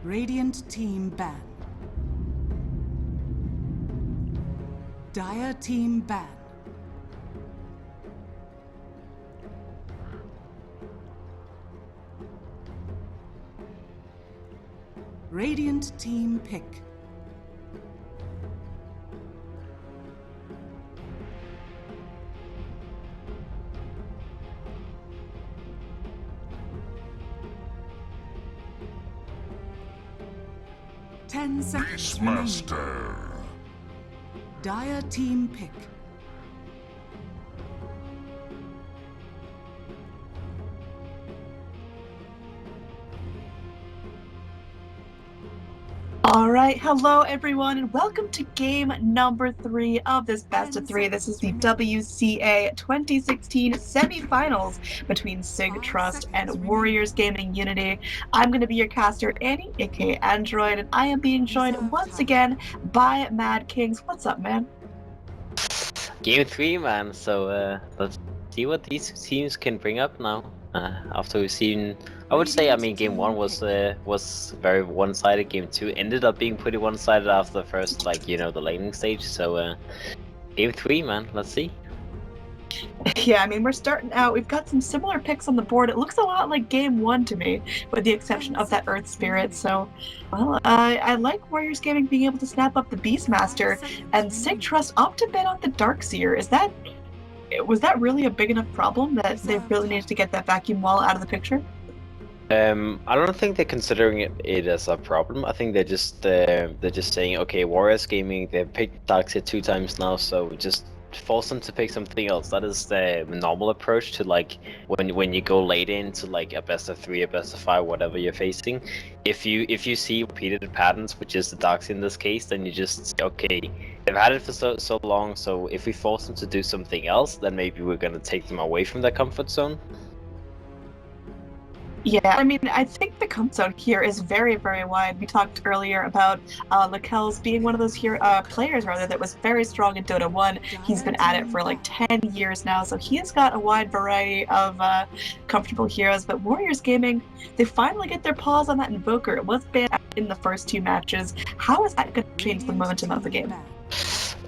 Radiant team ban. Dire team ban. Radiant team pick. Ten seconds remaining. Beastmaster. Dire team pick. Alright, hello everyone, and welcome to game number 3 of this best of 3. This is the WCA 2016 semi-finals between Signature.Trust and WarriorsGaming.Unity. I'm going to be your caster, Annie, aka Android, and I am being joined once again by Mad Kings. What's up, man? Game 3, man. So let's see what these two teams can bring up now. After we've seen, I would say, I mean, game 1 was very one-sided. Game 2 ended up being pretty one-sided after the first, like, you know, the laning stage. So game 3, man. Let's see. Yeah, I mean, we're starting out. We've got some similar picks on the board. It looks a lot like game 1 to me, with the exception of that Earth Spirit. So, well, I like Warriors Gaming being able to snap up the Beastmaster, and Signature.Trust opted a bit on the Darkseer. Was that really a big enough problem that they really needed to get that vacuum wall out of the picture? I don't think they're considering it as a problem. I think they're just saying, okay, Warriors Gaming, they've picked Darkseer 2 times now, so just force them to pick something else. That is the normal approach to, like, when you go late into like a best of 3, a best of 5, whatever you're facing. If you see repeated patterns, which is the Darkseer in this case, then you just say, okay, they've had it for so long, so if we force them to do something else, then maybe we're gonna take them away from their comfort zone. Yeah, I mean, I think the comfort zone here is very, very wide. We talked earlier about Lakel's being one of those players that was very strong in Dota 1. He's been at it for like 10 years now, so he has got a wide variety of comfortable heroes. But Warriors Gaming, they finally get their paws on that Invoker. It was banned in the first 2 matches. How is that going to change the momentum of the game?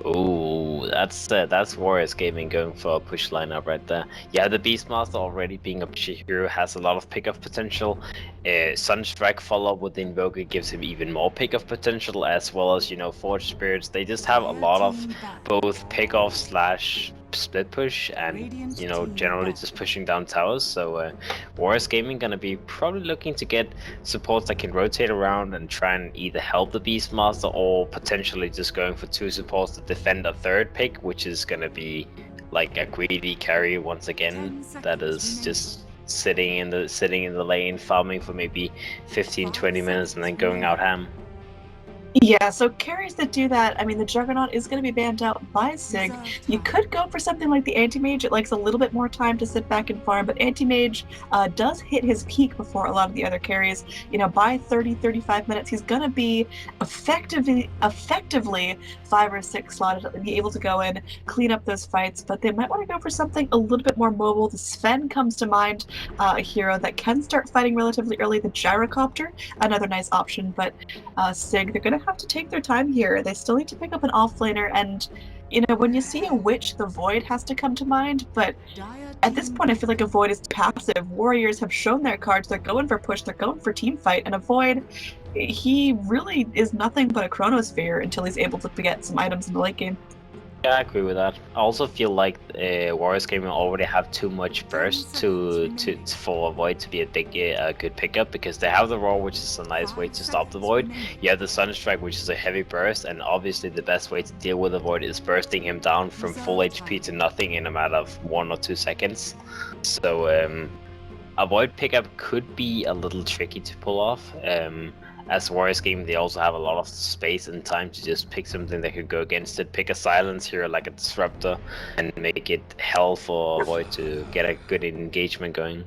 Oh, that's Warriors Gaming going for a push lineup right there. Yeah, the Beastmaster already being a push hero has a lot of pickoff potential. Sunstrike follow-up with the Invoker gives him even more pickoff potential, as well as, you know, Forge Spirits. They just have a lot of both pickoff slash split push and, you know, generally just pushing down towers. So Warriors Gaming gonna be probably looking to get supports that can rotate around and try and either help the Beastmaster, or potentially just going for 2 supports to defend a 3rd pick, which is gonna be like a greedy carry once again that is just sitting in the lane, farming for maybe 15-20 minutes and then going out ham. Yeah, so carries that do that, I mean, the Juggernaut is going to be banned out by Sig. You could go for something like the Anti-Mage. It likes a little bit more time to sit back and farm, but Anti-Mage does hit his peak before a lot of the other carries. You know, by 30-35 minutes, he's going to be effectively 5 or 6 slotted to be able to go in, clean up those fights, but they might want to go for something a little bit more mobile. The Sven comes to mind, a hero that can start fighting relatively early. The Gyrocopter, another nice option, but Sig, they're going to have to take their time here. They still need to pick up an offlaner, and you know, when you see a Witch, the Void has to come to mind, but at this point I feel like a Void is passive. Warriors have shown their cards. They're going for push, they're going for team fight, and a Void, he really is nothing but a Chronosphere until he's able to get some items in the late game. Yeah, I agree with that. I also feel like Warriors Gaming already have too much burst for a Void to be a good pickup, because they have the Roar, which is a nice way to stop the Void. You have the Sunstrike, which is a heavy burst, and obviously the best way to deal with the Void is bursting him down from full HP to nothing in a matter of 1 or 2 seconds. So a Void pickup could be a little tricky to pull off. As Warriors Game, they also have a lot of space and time to just pick something that could go against it. Pick a silence hero like a Disruptor and make it hell for Void to get a good engagement going.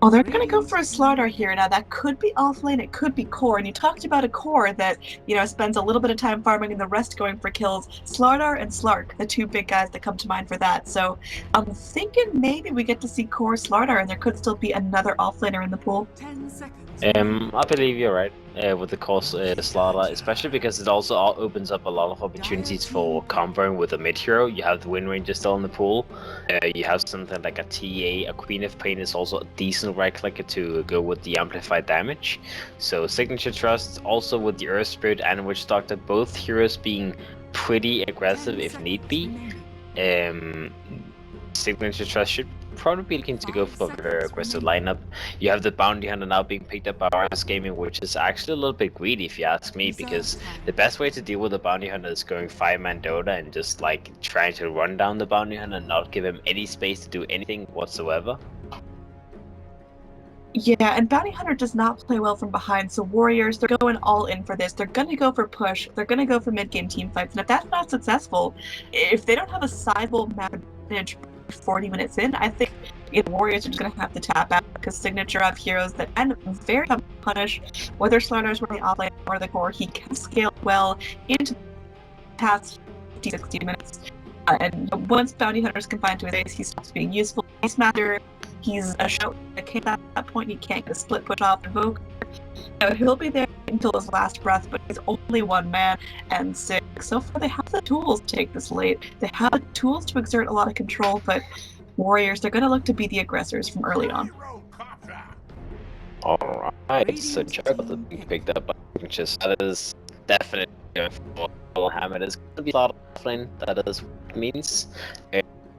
Oh, they're going to go for a Slardar here. Now, that could be offlane, it could be core. And you talked about a core that, you know, spends a little bit of time farming and the rest going for kills. Slardar and Slark, the 2 big guys that come to mind for that. So I'm thinking maybe we get to see core Slardar, and there could still be another offlaner in the pool. 10 seconds. I believe you're right. with the course slaughter, especially because it also opens up a lot of opportunities for comboing with a mid hero. You have the Wind Ranger still in the pool. You have something like a TA, a Queen of Pain is also a decent right clicker to go with the amplified damage. So Signature.Trust also with the Earth Spirit and Witch Doctor, both heroes being pretty aggressive if need be. Signature.Trust should probably be looking to go for a very aggressive lineup. You have the Bounty Hunter now being picked up by Warriors Gaming, which is actually a little bit greedy if you ask me, because the best way to deal with the Bounty Hunter is going 5-man Dota and just like trying to run down the Bounty Hunter and not give him any space to do anything whatsoever. Yeah, and Bounty Hunter does not play well from behind, so Warriors, they're going all in for this. They're going to go for push, they're going to go for mid-game team fights, and if that's not successful, if they don't have a sizable map advantage 40 minutes in, I think Warriors are just going to have to tap out, because Signature have heroes that end very tough to punish, whether Slider's running offlane or the core, he can scale well into past 50-60 minutes. And once Bounty Hunter is confined to his ace, he stops being useful. Ace Master, he's a show that came at that point, he can't get a split push off Invoker. He'll be there until his last breath, but he's only one man and 6. So far, they have the tools to take this late. They have the tools to exert a lot of control, but Warriors, they're going to look to be the aggressors from early on. Alright, so Juggle being picked up by Signature. That is definitely going for Hammer. It's going to be a lot of offlane, that is what it means.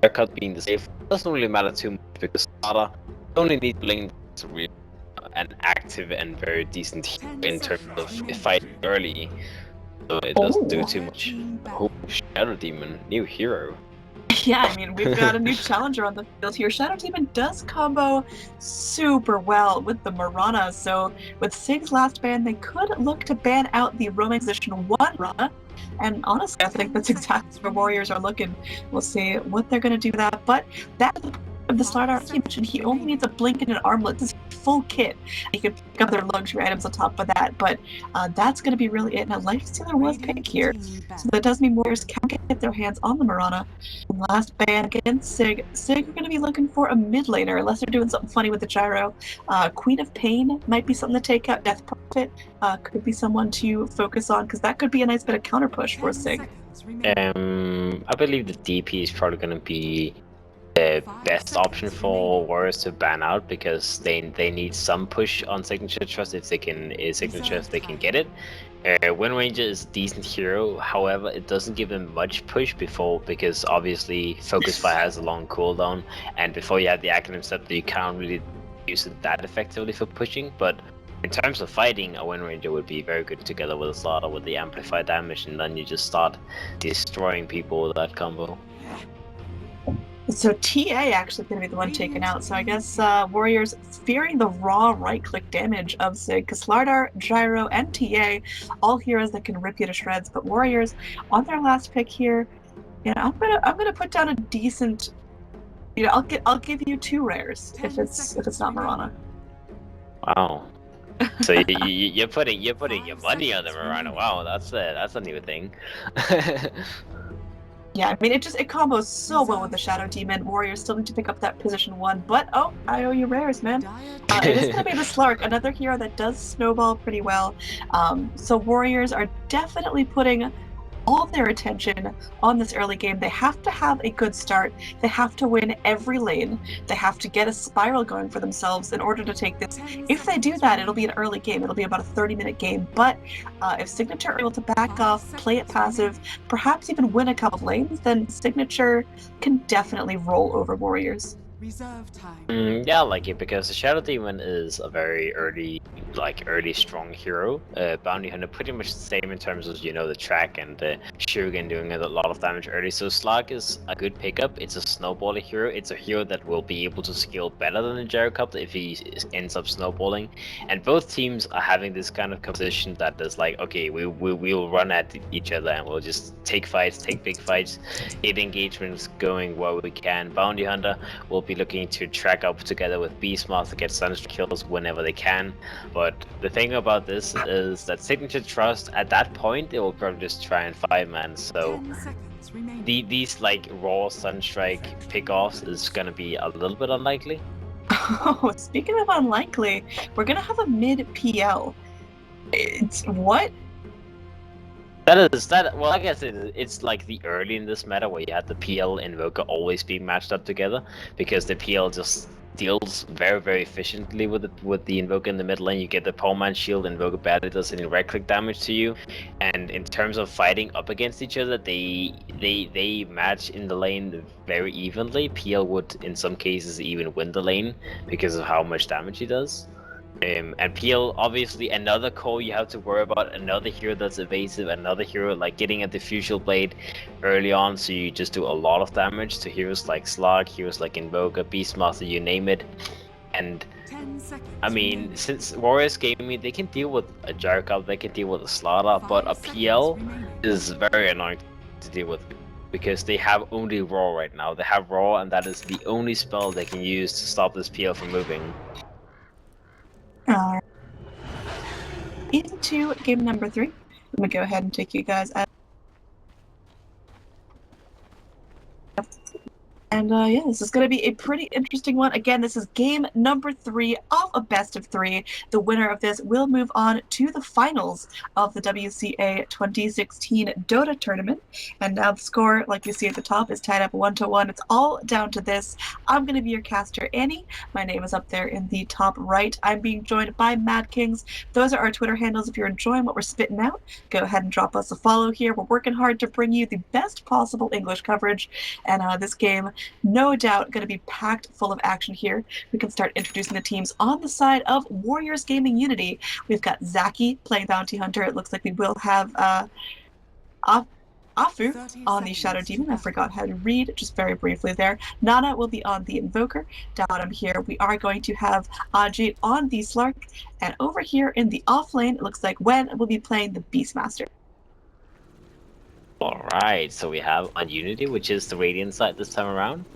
Haircut being the safe doesn't really matter too much because Sada only needs Blink to really an active and very decent hero in terms of fight early, so it doesn't do too much. Oh, Shadow Demon, new hero. Yeah, I mean, we've got a new challenger on the field here. Shadow Demon does combo super well with the Mirana, so with Sig's last ban, they could look to ban out the roaming position 1 Mirana. And honestly, I think that's exactly where Warriors are looking. We'll see what they're going to do with that. But that's the start art he mentioned. He only needs a blink and an armlet. This is a full kit. You can pick up their luxury items on top of that. But that's going to be really it. Now, Lifestealer was picked here. So that does mean Warriors can get their hands on the Mirana. Last ban against Sig. Sig are going to be looking for a mid laner, unless they're doing something funny with the gyro. Queen of Pain might be something to take out. Death Prophet could be someone to focus on, because that could be a nice bit of counter push for Sig. I believe the DP is probably going to be the best option for Warriors to ban out, because they need some push on Signature.Trust if they can get it. Wind Ranger is a decent hero, however it doesn't give them much push because obviously Focus Fire has a long cooldown, and before you have the Acronym Scepter you can't really use it that effectively for pushing. But in terms of fighting, a Wind Ranger would be very good together with a Slaughter with the amplified damage, and then you just start destroying people with that combo. So TA actually going to be the one taken out. So I guess Warriors fearing the raw right-click damage of Sig, because Slardar, Gyro, and TA, all heroes that can rip you to shreds. But Warriors, on their last pick here, you know, I'm gonna put down a decent. You know, I'll give you 2 rares if it's not Mirana. Wow. So you're putting your money on the Mirana. Wow, that's a new thing. Yeah, I mean, it combos so well with the Shadow Demon. Warriors still need to pick up that position 1, but oh, I owe you rares, man. It is going to be the Slark, another hero that does snowball pretty well. So Warriors are definitely putting all of their attention on this early game. They have to have a good start. They have to win every lane. They have to get a spiral going for themselves in order to take this. If they do that, it'll be an early game. It'll be about a 30-minute game. But if Signature are able to back off, play it passive, perhaps even win a couple of lanes, then Signature can definitely roll over Warriors. Reserve time. Yeah, I like it because the Shadow Demon is a very early strong hero. Bounty Hunter pretty much the same in terms of, you know, the track and the Shuriken doing a lot of damage early. So Slug is a good pickup. It's a snowballer hero. It's a hero that will be able to scale better than the Gyrocopter if he ends up snowballing. And both teams are having this kind of composition that is like, okay, we'll run at each other and we'll just take fights, take big fights, get engagements going where we can. Bounty Hunter will be looking to track up together with Beastmaster, get sunstrike kills whenever they can. But the thing about this is that Signature.Trust, at that point, they will probably just try and 5-man. So these like raw sunstrike pickoffs is gonna be a little bit unlikely. Oh, speaking of unlikely, we're gonna have a mid PL. It's what? Well, I guess it's like the early in this meta where you had the PL Invoker always being matched up together, because the PL just deals very efficiently with the Invoker in the mid lane. You get the Pole Man Shield, Invoker barely does any right click damage to you, and in terms of fighting up against each other, they match in the lane very evenly. PL would in some cases even win the lane because of how much damage he does. And PL, obviously, another core you have to worry about, another hero that's evasive, another hero like getting a Diffusal Blade early on, so you just do a lot of damage to heroes like Slug, heroes like Invoker, Beastmaster, you name it. And 10 seconds. I mean, since Warriors Gaming, they can deal with a Jark, they can deal with a Slaughter, but a 5 PL seconds remaining. is very annoying to deal with, because they have only Raw right now. They have Raw, and that is the only spell they can use to stop this PL from moving. Into game number 3. I'm gonna go ahead and take you guys out. And yeah, this is going to be a pretty interesting one. Again, this is game number 3 of a best of 3. The winner of this will move on to the finals of the WCA 2016 Dota tournament. And now the score, like we see at the top, is tied up 1-1. It's all down to this. I'm going to be your caster, Annie. My name is up there in the top right. I'm being joined by Mad Kings. Those are our Twitter handles. If you're enjoying what we're spitting out, go ahead and drop us a follow here. We're working hard to bring you the best possible English coverage. And this game, no doubt, going to be packed full of action here. We can start introducing the teams on the side of Warriors Gaming.Unity. We've got Zaki playing Bounty Hunter. It looks like we will have Afu on the Shadow Demon. I forgot how to read just very briefly there. Nana will be on the Invoker. Down here we are going to have Ajit on the Slark. And over here in the off lane, it looks like Wen will be playing the Beastmaster. Alright, so we have on Unity, which is the Radiant side this time around.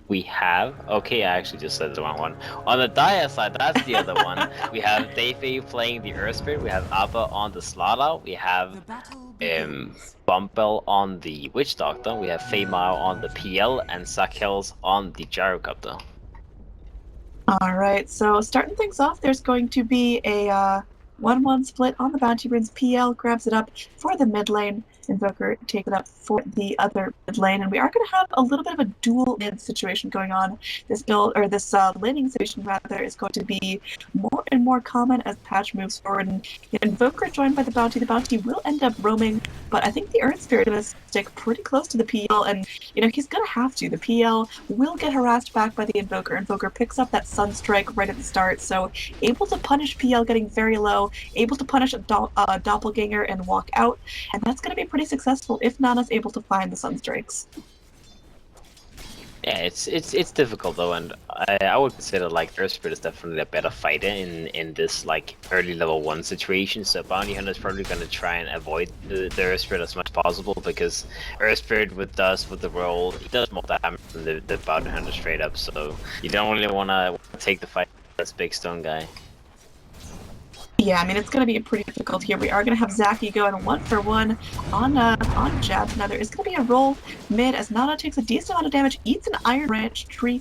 We have, okay, I actually just said the wrong one. On the Dia side, that's the other one. We have Dayfei playing the Earth Spirit, we have Abba on the Slaughter, we have Bumpel on the Witch Doctor, we have Feymile on the PL, and Sakels on the Gyrocopter. Alright, so starting things off, there's going to be a 1-1 split on the Bounty Runes. PL grabs it up for the mid lane. Invoker take it up for the other mid lane, and we are going to have a little bit of a dual mid situation going on. This build, or this laning situation rather, is going to be more and more common as patch moves forward. And Invoker joined by the Bounty will end up roaming, but I think the Earth Spirit is going to stick pretty close to the PL, and he's going to have to. The PL will get harassed back by the Invoker. Invoker picks up that Sunstrike right at the start, so able to punish PL getting very low, able to punish a Doppelganger and walk out, and that's going to be pretty successful if Nana's able to find the Sunstrikes. Yeah, it's difficult though, and I would consider like Earth Spirit is definitely a better fighter in this like early level 1 situation. So Bounty Hunter is probably going to try and avoid the Earth Spirit as much as possible, because Earth Spirit with the roll, he does more damage than the Bounty Hunter straight up. So you don't really want to take the fight with this big stone guy. Yeah, I mean, it's going to be pretty difficult here. We are going to have Zaki going 1-for-1 on Jab. Now, there is going to be a roll mid as Nana takes a decent amount of damage, eats an Iron Branch tree.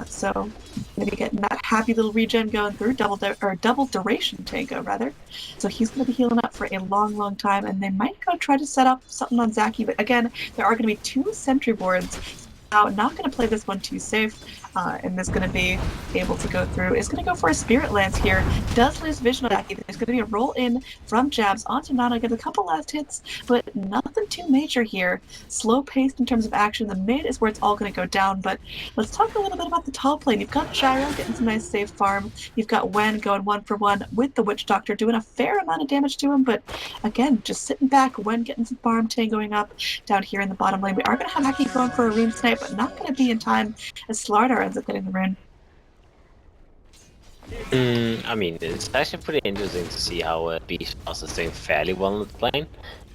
So, maybe getting that happy little regen going through, double duration tango, rather. So he's going to be healing up for a long time, and they might go try to set up something on Zaki. But again, there are going to be 2 sentry boards. Now, not going to play this one too safe, and is going to be able to go through. Is going to go for a Spirit Lance here. Does lose vision on Zaki. There's going to be a roll in from Jabs onto Nana. Gets a couple last hits, but nothing too major here. Slow paced in terms of action. The mid is where it's all going to go down, but let's talk a little bit about the top lane. You've got Gyro getting some nice safe farm. You've got Wen going 1-for-1 with the Witch Doctor, doing a fair amount of damage to him, but again, just sitting back. Wen getting some farm, tangoing up down here in the bottom lane. We are going to have Zaki going for a rune snipe, but not going to be in time as Slardar ends up getting the rune. I mean, it's actually pretty interesting to see how Beastmaster is doing fairly well in the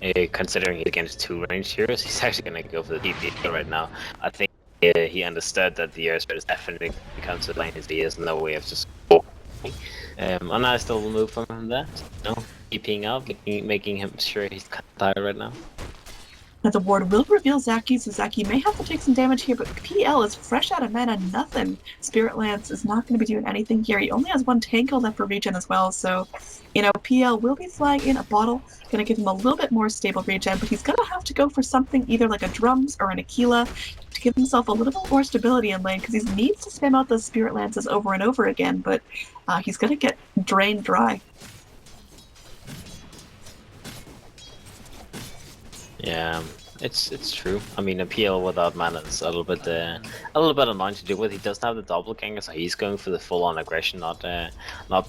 lane. Considering he's against 2 ranged heroes, he's actually going to go for the DP right now. I think he understood that the Earth Spirit is definitely becomes the lane, he has no way of just walking. And I still will move from him there. No, DPing out, making him sure he's kind of tired right now. Now the ward will reveal Zaki, so Zaki may have to take some damage here, but PL is fresh out of mana, nothing. Spirit Lance is not going to be doing anything here. He only has one tanko left for regen as well, so, you know, PL will be flying in a bottle, going to give him a little bit more stable regen, but he's going to have to go for something either like a Drums or an Aquila to give himself a little bit more stability in lane, because he needs to spam out those Spirit Lances over and over again, but he's going to get drained dry. Yeah, it's true. I mean, a PL without mana is a little bit annoying to deal with. He doesn't have the double ganger, so he's going for the full-on aggression, not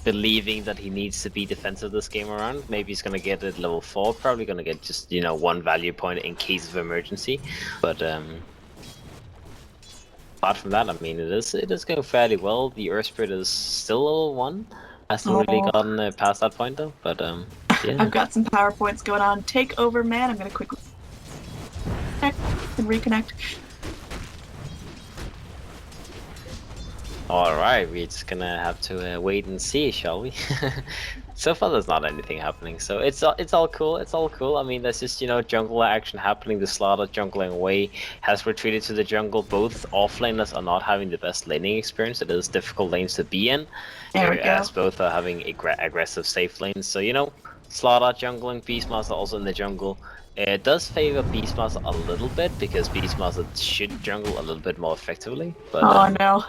believing that he needs to be defensive this game around. Maybe he's gonna get it level 4, probably gonna get just, you know, 1 value point in case of emergency. But apart from that, I mean, it is going fairly well. The Earth Spirit is still level 1. Hasn't really gotten past that point though. But yeah. I've got some power points going on. Take over, man. I'm gonna quickly connect and reconnect. Alright, we're just gonna have to wait and see, shall we? So far there's not anything happening, so it's all cool, it's all cool. I mean, there's just, you know, jungler action happening. The Slaughter jungling away has retreated to the jungle. Both offlaners are not having the best laning experience. It is difficult lanes to be in, as both are having aggressive safe lanes. So, you know, Slaughter jungling, Beastmaster also in the jungle. It does favor Beastmaster a little bit, because Beastmaster should jungle a little bit more effectively. But, oh no.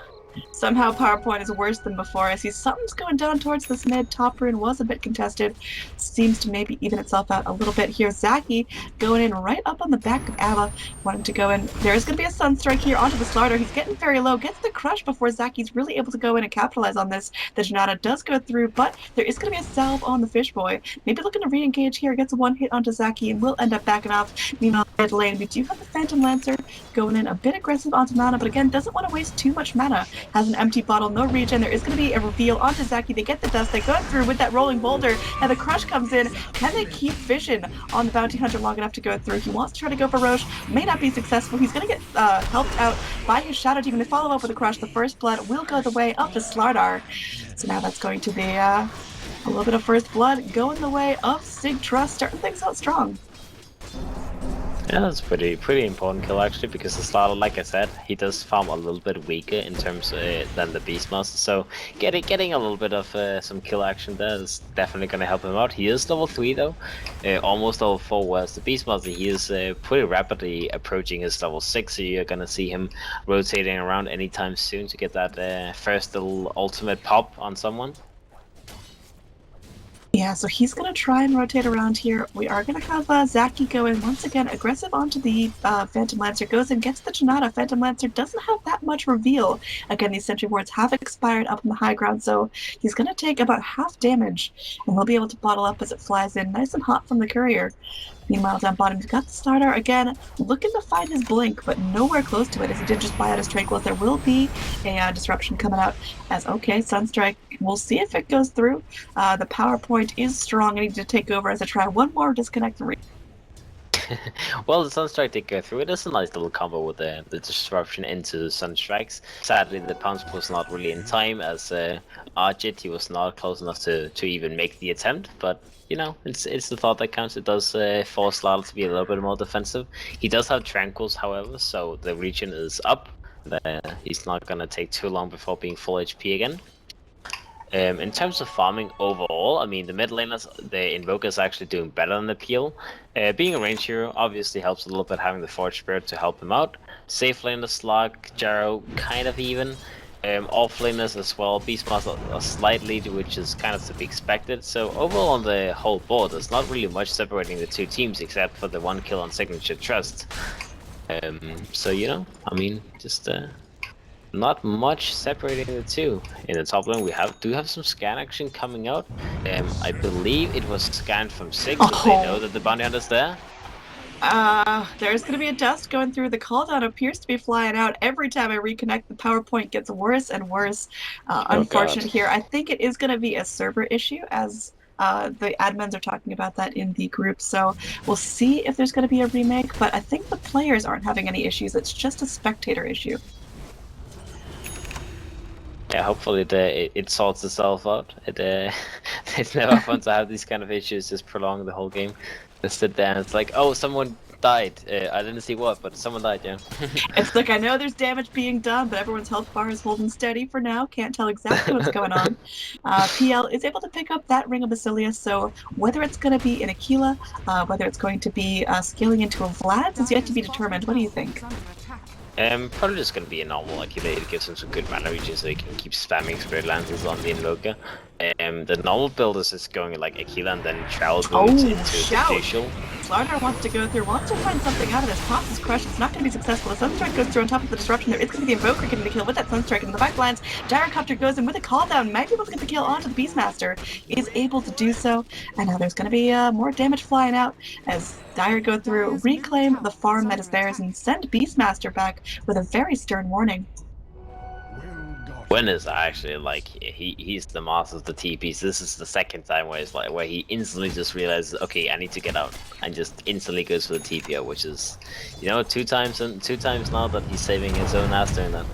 Somehow PowerPoint is worse than before. I see something's going down towards this mid. Top rune was a bit contested. Seems to maybe even itself out a little bit here. Zaki going in right up on the back of Ava. Wanting to go in. There's going to be a Sunstrike here onto the Slaughter. He's getting very low. Gets the crush before Zaki's really able to go in and capitalize on this. The Janata does go through, but there is going to be a salve on the Fish Boy. Maybe looking to re-engage here. Gets a one hit onto Zaki and will end up backing off. Meanwhile, mid lane, we do have the Phantom Lancer going in a bit aggressive onto mana, but again, doesn't want to waste too much mana. Has an empty bottle, no regen. There is going to be a reveal onto Zaki. They get the dust. They go through with that rolling boulder, and the crush comes in. Can they keep fishing on the bounty hunter long enough to go through? He wants to try to go for Roche. May not be successful. He's going to get helped out by his shadow team. They follow up with a crush. The first blood will go the way of the Slardar. So now that's going to be a little bit of first blood going the way of Sig.Trust, starting things out strong. Yeah, that's pretty important kill actually, because the Slaughter, like I said, he does farm a little bit weaker in terms than the Beastmaster. So getting a little bit of some kill action there is definitely going to help him out. He is level 3 though, almost level 4, whereas the Beastmaster, he is pretty rapidly approaching his level 6. So you're going to see him rotating around anytime soon to get that first little ultimate pop on someone. Yeah, so he's going to try and rotate around here. We are going to have Zaki go in once again, aggressive onto the Phantom Lancer. Goes and gets the Janata. Phantom Lancer doesn't have that much reveal. Again, these sentry wards have expired up on the high ground, so he's going to take about half damage, and we'll be able to bottle up as it flies in nice and hot from the courier. Meanwhile, down bottom, he's got the Starter again, looking to find his blink, but nowhere close to it, as he did just buy out his Tranquil. There will be a disruption coming out as, okay, Sunstrike, we'll see if it goes through. The power point is strong. I need to take over as I try one more disconnect and Well, the Sunstrike did go through. It is a nice little combo with the disruption into the Sunstrikes. Sadly, the pounce was not really in time, as Arjit, he was not close enough to even make the attempt, but you know, it's the thought that counts. It does force Slaughter to be a little bit more defensive. He does have Tranquils, however, so the regen is up. He's not gonna take too long before being full HP again. In terms of farming overall, I mean, the mid laners, the Invoker is actually doing better than the Peel. Being a range hero obviously helps a little bit, having the Forge Spirit to help him out. Safe laners, Slug, Jarrow, kind of even. Off laners as well, Beastmaster a slight lead, which is kind of to be expected. So overall on the whole board, there's not really much separating the two teams, except for the one kill on Signature.Trust. So, you know, I mean, just not much separating the two. In the top lane, we do have some scan action coming out. I believe it was scanned from Sig, so they know that the bounty hunter's there. There's going to be a dust going through. The cooldown appears to be flying out. Every time I reconnect, the PowerPoint gets worse and worse. Unfortunate here. I think it is going to be a server issue, as the admins are talking about that in the group. So we'll see if there's going to be a remake, but I think the players aren't having any issues. It's just a spectator issue. Yeah, hopefully it sorts itself out. It's never fun to have these kind of issues just prolong the whole game. Just sit there and it's like, oh, someone died. I didn't see what, but someone died, yeah. It's like, I know there's damage being done, but everyone's health bar is holding steady for now. Can't tell exactly what's going on. PL is able to pick up that Ring of Basilius, so whether it's going to be an Aquila, whether it's going to be scaling into a Vlad's is yet to be determined. What do you think? Probably just gonna be a normal Aquila to give him some good mana region so he can keep spamming Spirit Lances on the Invoker. The normal build is just going like Aquila and then travel boots into Diffusal. Slardar wants to go through, wants to find something out of this. Pops' Crush, it's not going to be successful. The Sunstrike goes through on top of the Disruption. There is going to be the Invoker getting the kill with that Sunstrike in the backlines. Gyrocopter goes in with a call down. Might be able to get the kill onto the Beastmaster. Is able to do so. And now there's going to be more damage flying out as Dire go through, reclaim the farm that is theirs, and send Beastmaster back with a very stern warning. When is actually like he's the master of the TPs. This is the second time where it's like where he instantly just realizes, okay, I need to get out, and just instantly goes for the TPO, which is, you know, two times now that he's saving his own ass doing that.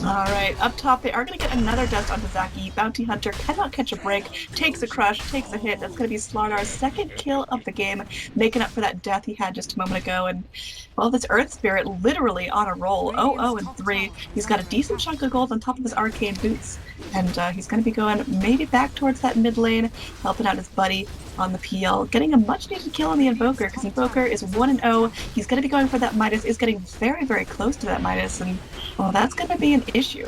Alright, up top they are going to get another dust onto Zaki. Bounty Hunter cannot catch a break, takes a crush, takes a hit. That's going to be Slardar's second kill of the game, making up for that death he had just a moment ago. And, well, this Earth Spirit literally on a roll. 0-0-3. He's got a decent chunk of gold on top of his Arcane Boots. And he's going to be going maybe back towards that mid lane, helping out his buddy on the PL, getting a much needed kill on the Invoker, because Invoker is 1-0. He's going to be going for that Midas, is getting very, very close to that Midas, and, well, that's going to be an issue.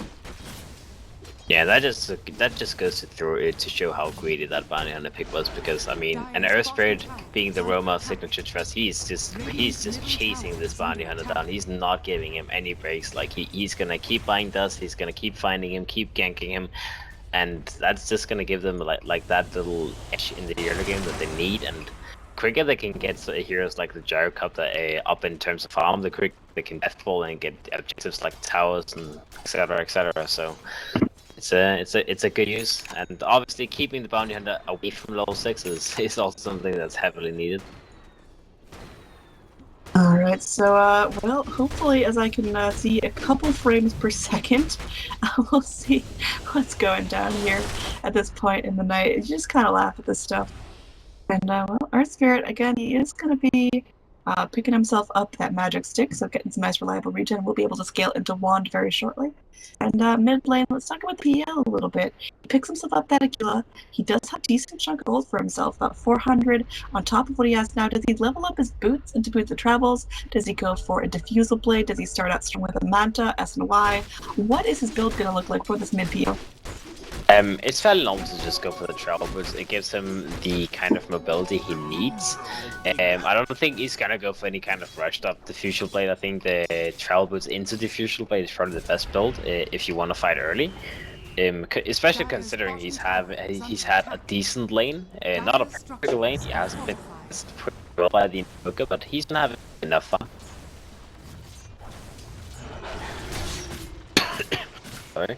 Yeah, that just goes to show how greedy that bounty hunter pick was, because I mean, an Earth Spirit being the Roma of Signature.Trust, he's just chasing this bounty hunter down. He's not giving him any breaks. Like he's gonna keep buying dust, he's gonna keep finding him, keep ganking him, and that's just gonna give them like that little edge in the early game that they need. And quicker they can get heroes like the Gyrocopter up in terms of farm, the quicker they can deathfall and get objectives like towers and etc. etc. So it's a good use, and obviously keeping the bounty hunter away from level 6 is also something that's heavily needed. Alright, so, well, hopefully as I can see a couple frames per second, we'll see what's going down here at this point in the night. You just kind of laugh at this stuff. And, well, Earth Spirit, again, he is going to be picking himself up that magic stick, so getting some nice reliable regen. We'll be able to scale into Wand very shortly. And mid lane, let's talk about the PL a little bit. He picks himself up that Aquila. He does have a decent chunk of gold for himself, about 400 on top of what he has now. Does he level up his boots into Boots of Travels? Does he go for a Diffusal Blade? Does he start out strong with a Manta, S and Y? What is his build going to look like for this mid PL? It's fairly normal to just go for the travel boots. It gives him the kind of mobility he needs. I don't think he's gonna go for any kind of rushed up Diffusal Blade. I think the travel boots into Diffusal Blade is probably the best build if you want to fight early. Especially considering he's had a decent lane, not a perfect lane. He hasn't been pretty well by the Invoker, but he's been having enough fun. Sorry.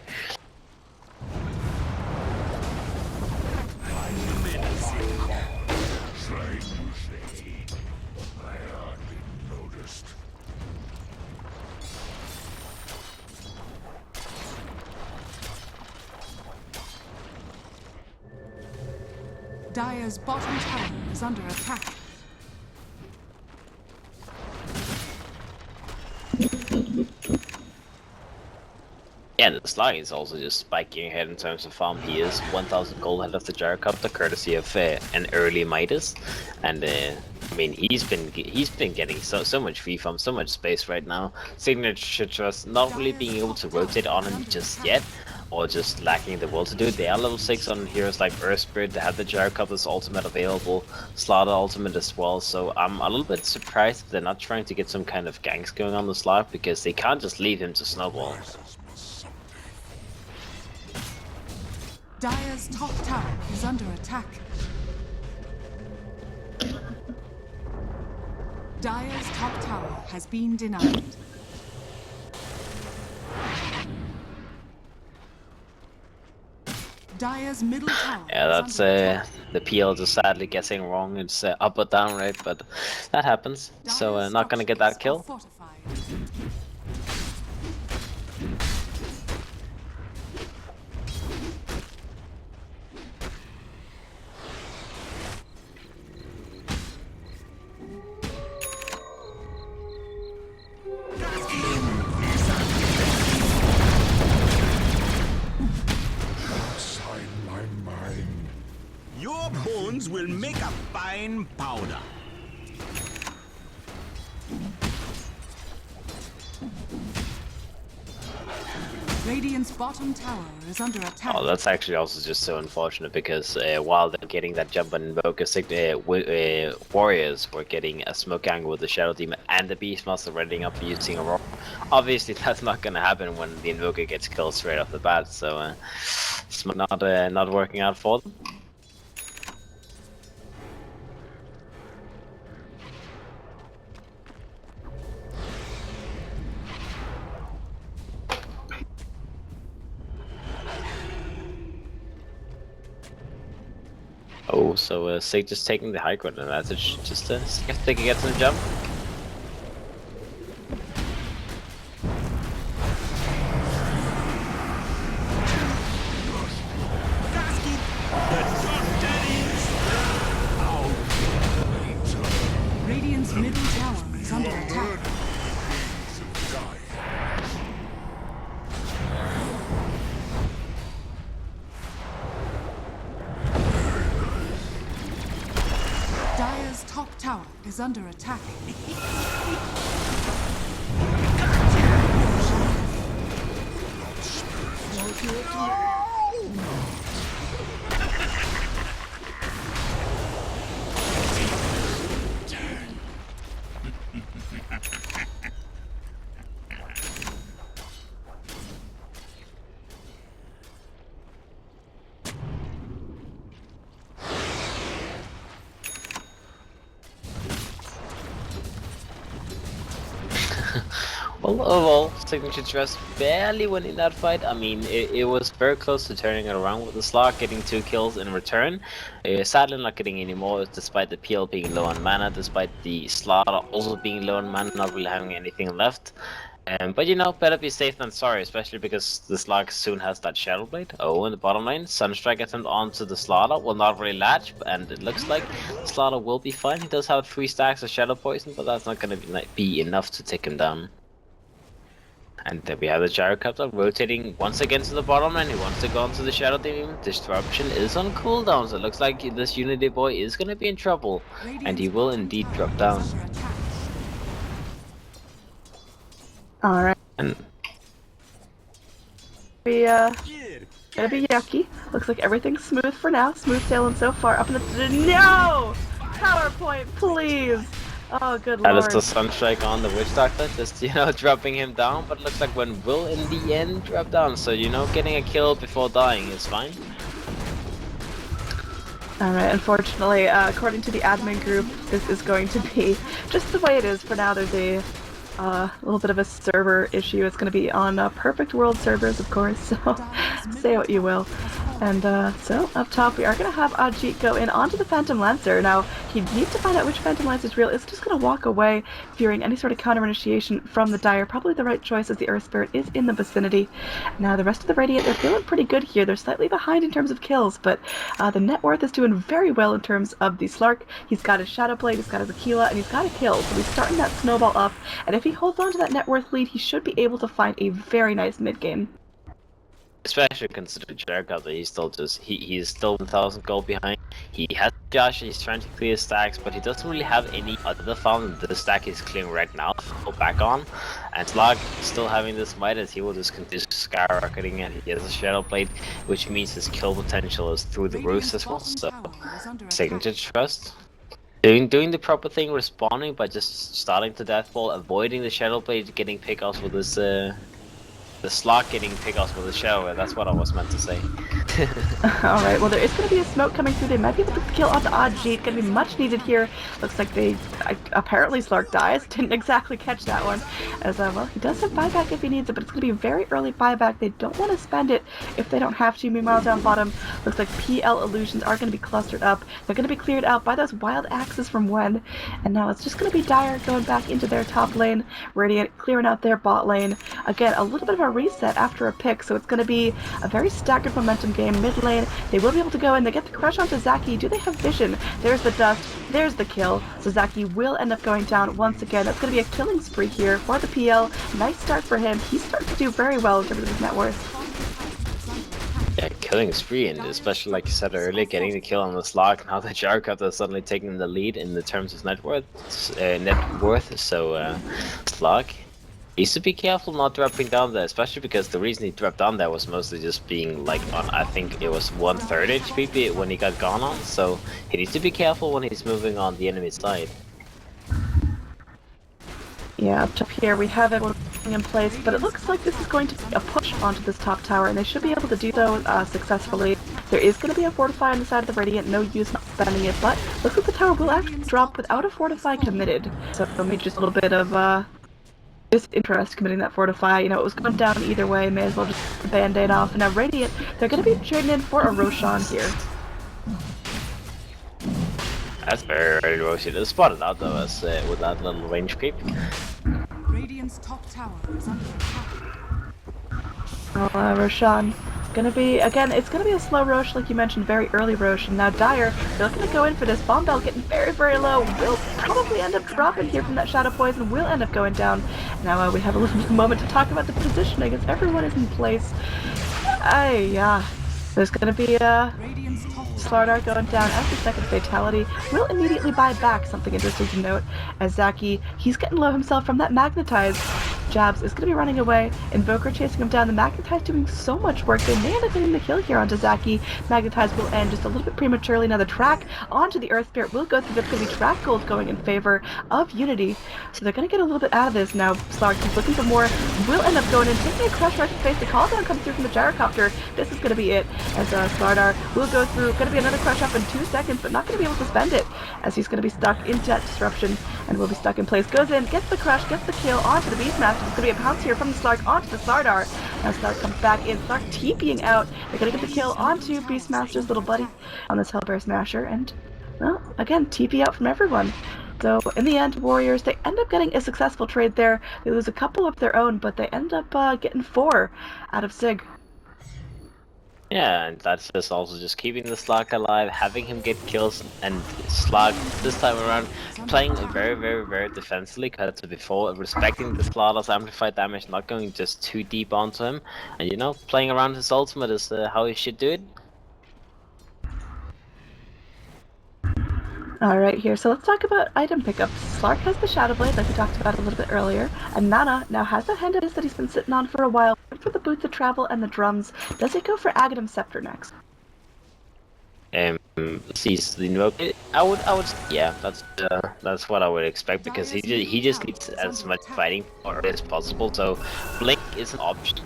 Dire's bottom tower is under attack. Yeah, the Slag is also just spiking ahead in terms of farm. He is 1,000 gold ahead of the Gyrocopter, courtesy of an early Midas, and I mean he's been getting so much free farm, so much space right now. Signature.Trust not really being able to rotate on him just yet, or just lacking the will to do it. They are level 6 on heroes like Earth Spirit. They have the Gyrocopter's ultimate available, Slaughter ultimate as well. So I'm a little bit surprised that they're not trying to get some kind of ganks going on the Slag, because they can't just leave him to snowball. Dire's top tower is under attack. Dire's top tower has been denied. Dire's middle tower. Yeah, that's the PL just sadly guessing wrong. It's up or down, right? But that happens. So not gonna get that kill. seasonings will make a fine powder. Radiant's bottom tower is under attack. Oh, that's actually also just so unfortunate because while they're getting that jump on Invoker, Warriors were getting a smoke angle with the Shadow Demon and the Beastmaster readying up using Aurora. Obviously, that's not going to happen when the Invoker gets killed straight off the bat, so it's not working out for them. Oh, so Sig just taking the high ground advantage just to see if they can get some jump. Radiant's middle tower is under attack. Dire's top tower is under attack. Well, overall, Signature.Trust barely winning that fight. I mean, it was very close to turning it around with the slot, getting 2 kills in return. Sadly not getting any more, despite the PL being low on mana, despite the slot also being low on mana, not really having anything left. But you know, better be safe than sorry, especially because the slug soon has that Shadow Blade. Oh, in the bottom lane, Sunstrike attempt onto the Slaughter will not really latch, and it looks like Slaughter will be fine. He does have 3 stacks of Shadow Poison, but that's not going to be enough to take him down. And then we have the Gyrocopter rotating once again to the bottom lane. He wants to go onto the Shadow Demon. Disruption is on cooldown, so it looks like this Unity boy is going to be in trouble, and he will indeed drop down. Alright. And Gonna be yucky. Looks like everything's smooth for now. Smooth sailing so far. Up in the no! PowerPoint, please! Oh, good that lord. is the Sunstrike on the Witch Doctor, just, you know, dropping him down, but it looks like when will in the end drop down, so, you know, getting a kill before dying is fine. Alright, unfortunately, according to the admin group, this is going to be just the way it is for now. There's a little bit of a server issue. It's going to be on Perfect World servers, of course, so say what you will. And so, up top, we are going to have Ajit go in onto the Phantom Lancer. Now, he needs to find out which Phantom Lance is real. It's just going to walk away, fearing any sort of counter-initiation from the Dire. Probably the right choice, as the Earth Spirit is in the vicinity. Now, the rest of the Radiant, they're feeling pretty good here. They're slightly behind in terms of kills, but the net worth is doing very well in terms of the Slark. He's got his Shadow Blade, he's got his Aquila, and he's got a kill. So he's starting that snowball up, and if he holds on to that net worth lead, he should be able to find a very nice mid-game. Especially considering Jericho that he's still he's still 1,000 gold behind. He has Josh, he's trying to clear stacks, but he doesn't really have any other farm than the stack he's clearing right now to go back on. And Slug still having this might as he will just continue skyrocketing, and he has a Shadow Blade, which means his kill potential is through the roofs as well. So Signature.Trust doing the proper thing, responding by just starting to Deathball, avoiding the Shadow Blade, getting pickoffs with this the slot getting pickoffs with the Shadow. That's what I was meant to say. Alright, well there is going to be a smoke coming through. They might be able to kill onto Ajit. Going to be much needed here. Looks like they apparently Slark dies. Didn't exactly catch that one. As well, he does have buyback if he needs it, but it's going to be a very early buyback. They don't want to spend it if they don't have to. Meanwhile, down bottom, looks like PL illusions are going to be clustered up. They're going to be cleared out by those wild axes from Wen. And now it's just going to be Dire going back into their top lane. Radiant clearing out their bot lane. Again, a little bit of a reset after a pick, so it's going to be a very staggered momentum game. Mid lane, they will be able to go in. They get the crush onto Zaki. Do they have vision? There's the dust. There's the kill. So Zaki will end up going down once again. That's going to be a killing spree here for the PL. Nice start for him. He's starting to do very well in terms of his net worth. Yeah, killing spree, and especially like you said earlier, getting the kill on the slug. Now the Gyrocopter is suddenly taking the lead in the terms of net worth. So slug needs to be careful not dropping down there, especially because the reason he dropped down there was mostly just being like on, I think it was 1/3 HP when he got gone on. So he needs to be careful when he's moving on the enemy side. Yeah, up top here we have everyone in place, but it looks like this is going to be a push onto this top tower, and they should be able to do so successfully. There is going to be a fortify on the side of the Radiant, no use not spending it, but looks like the tower will actually drop without a fortify committed. So maybe just a little bit of disinterest committing that fortify. You know, it was going down either way, may as well just get the band-aid off. And now Radiant, they're going to be trading in for a Roshan here. That's very Roshi. They spotted out though as with that little range creep. Radiant's top tower is under attack. Roshan. Gonna be, again, it's gonna be a slow Rosh, like you mentioned, very early Rosh. And now Dire, they're looking to go in for this. Bomb Bell getting very, very low. Will probably end up dropping here from that Shadow Poison. Will end up going down. Now we have a little moment to talk about the positioning as everyone is in place. There's gonna be Slardar going down as the second fatality. Will immediately buy back, something interesting to note, as Zaki, he's getting low himself from that Magnetize. Jabs is going to be running away, Invoker chasing him down. The Magnetize doing so much work, they may end up getting the kill here onto Zaki. Magnetize will end just a little bit prematurely. Now the track onto the Earth Spirit will go through. That's going to be track gold going in favor of Unity. So they're going to get a little bit out of this now. Slark is looking for more, will end up going in, taking a crush right to face. The call down comes through from the Gyrocopter. This is going to be it, as Slardar will go through. Going to be another crush up in 2 seconds, but not going to be able to spend it, as he's going to be stuck into that disruption and will be stuck in place. Goes in, gets the crush, gets the kill onto the Beastmaster. It's going to be a pounce here from the Slark onto the Slardar. Now Slark comes back in, Slark TPing out. They're going to get the kill onto Beastmaster's little buddy on this Hellbear Smasher, and, well, again, TP out from everyone. So, in the end, Warriors, they end up getting a successful trade there. They lose a couple of their own, but they end up getting 4 out of Sig. Yeah, and that's just also just keeping the Slug alive, having him get kills, and Slug this time around playing very, very, very defensively compared to before, respecting the Slaughter's amplified damage, not going just too deep onto him, and you know, playing around his ultimate is how he should do it. Alright here, so let's talk about item pickups. Slark has the Shadow Blade, like we talked about a little bit earlier, and Nana now has the hand of this that he's been sitting on for a while. For the Boots of Travel and the drums, does he go for Aghanim Scepter next? Sees the invoke. I would, yeah, that's what I would expect, because he just needs as much fighting power as possible. So Blink is an option.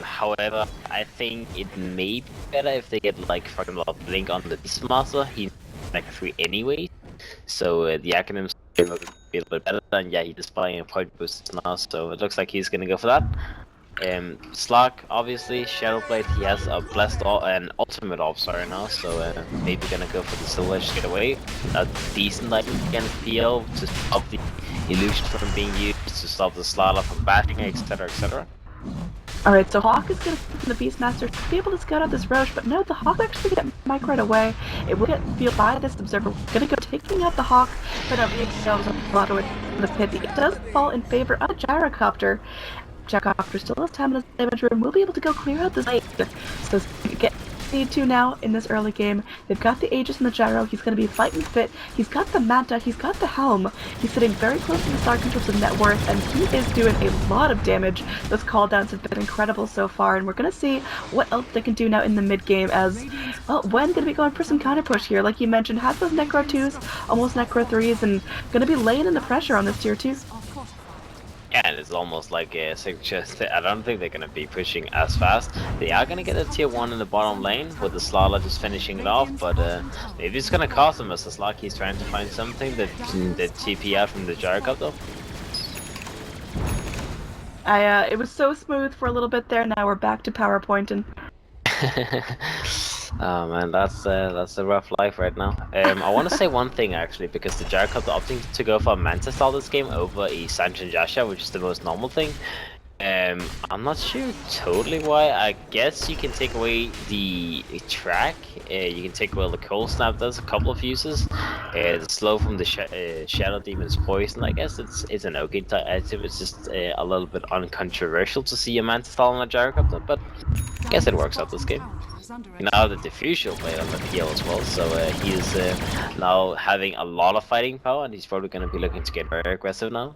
However, I think it may be better if they get like, for example, Blink on the Beastmaster. He's like 3 anyway, so the Aghanim will be a little bit better. And yeah, he's buying a point boost now, so it looks like he's gonna go for that. Slark, obviously, Shadowblade, he has a blessed an ultimate orb, now, so maybe gonna go for the Silver Edge to get away. A decent like against PO to stop the illusion from being used, to stop the Slaughter from bashing, etc, etc. Alright, so Hawk is going to the Beastmaster to be able to scout out this Roche, but no, the Hawk actually get Mike right away. It will get fueled by this Observer. We're going to go taking out the Hawk, but it goes a lot of the pit. It does fall in favor of Gyrocopter. Gyrocopter still has time in his damage room. We'll be able to go clear out this lane. So get need to now in this early game. They've got the Aegis and the Gyro. He's going to be fighting fit. He's got the Manta. He's got the Helm. He's sitting very close to the Slark in terms of net worth, and he is doing a lot of damage. Those call-downs have been incredible so far, and we're going to see what else they can do now in the mid-game as, well, Wen going to be going for some counter-push here. Like you mentioned, has those Necro 2s, almost Necro 3s, and going to be laying in the pressure on this tier 2. Yeah, and it's almost like a Signature. I don't think they're going to be pushing as fast. They are going to get a tier 1 in the bottom lane, with the Slaughter just finishing it off, but maybe it's going to cost them as the Slug he's trying to find something that TP out from the Gyrocopter. It was so smooth for a little bit there, now we're back to PowerPointing. Oh man, that's a rough life right now. I want to say one thing actually, because the Gyrocopter opting to go for a Manta style this game over a Sanch and Jasha, which is the most normal thing. I'm not sure totally why. I guess you can take away the track. You can take away the cold snap. Does a couple of uses. The slow from the Shadow Demon's poison. I guess it's an okay item. It's just a little bit uncontroversial to see a Manta stall on a Gyrocopter, but I guess it works out this game. Now the Diffuse will play on the PL as well, so he is now having a lot of fighting power, and he's probably going to be looking to get very aggressive now.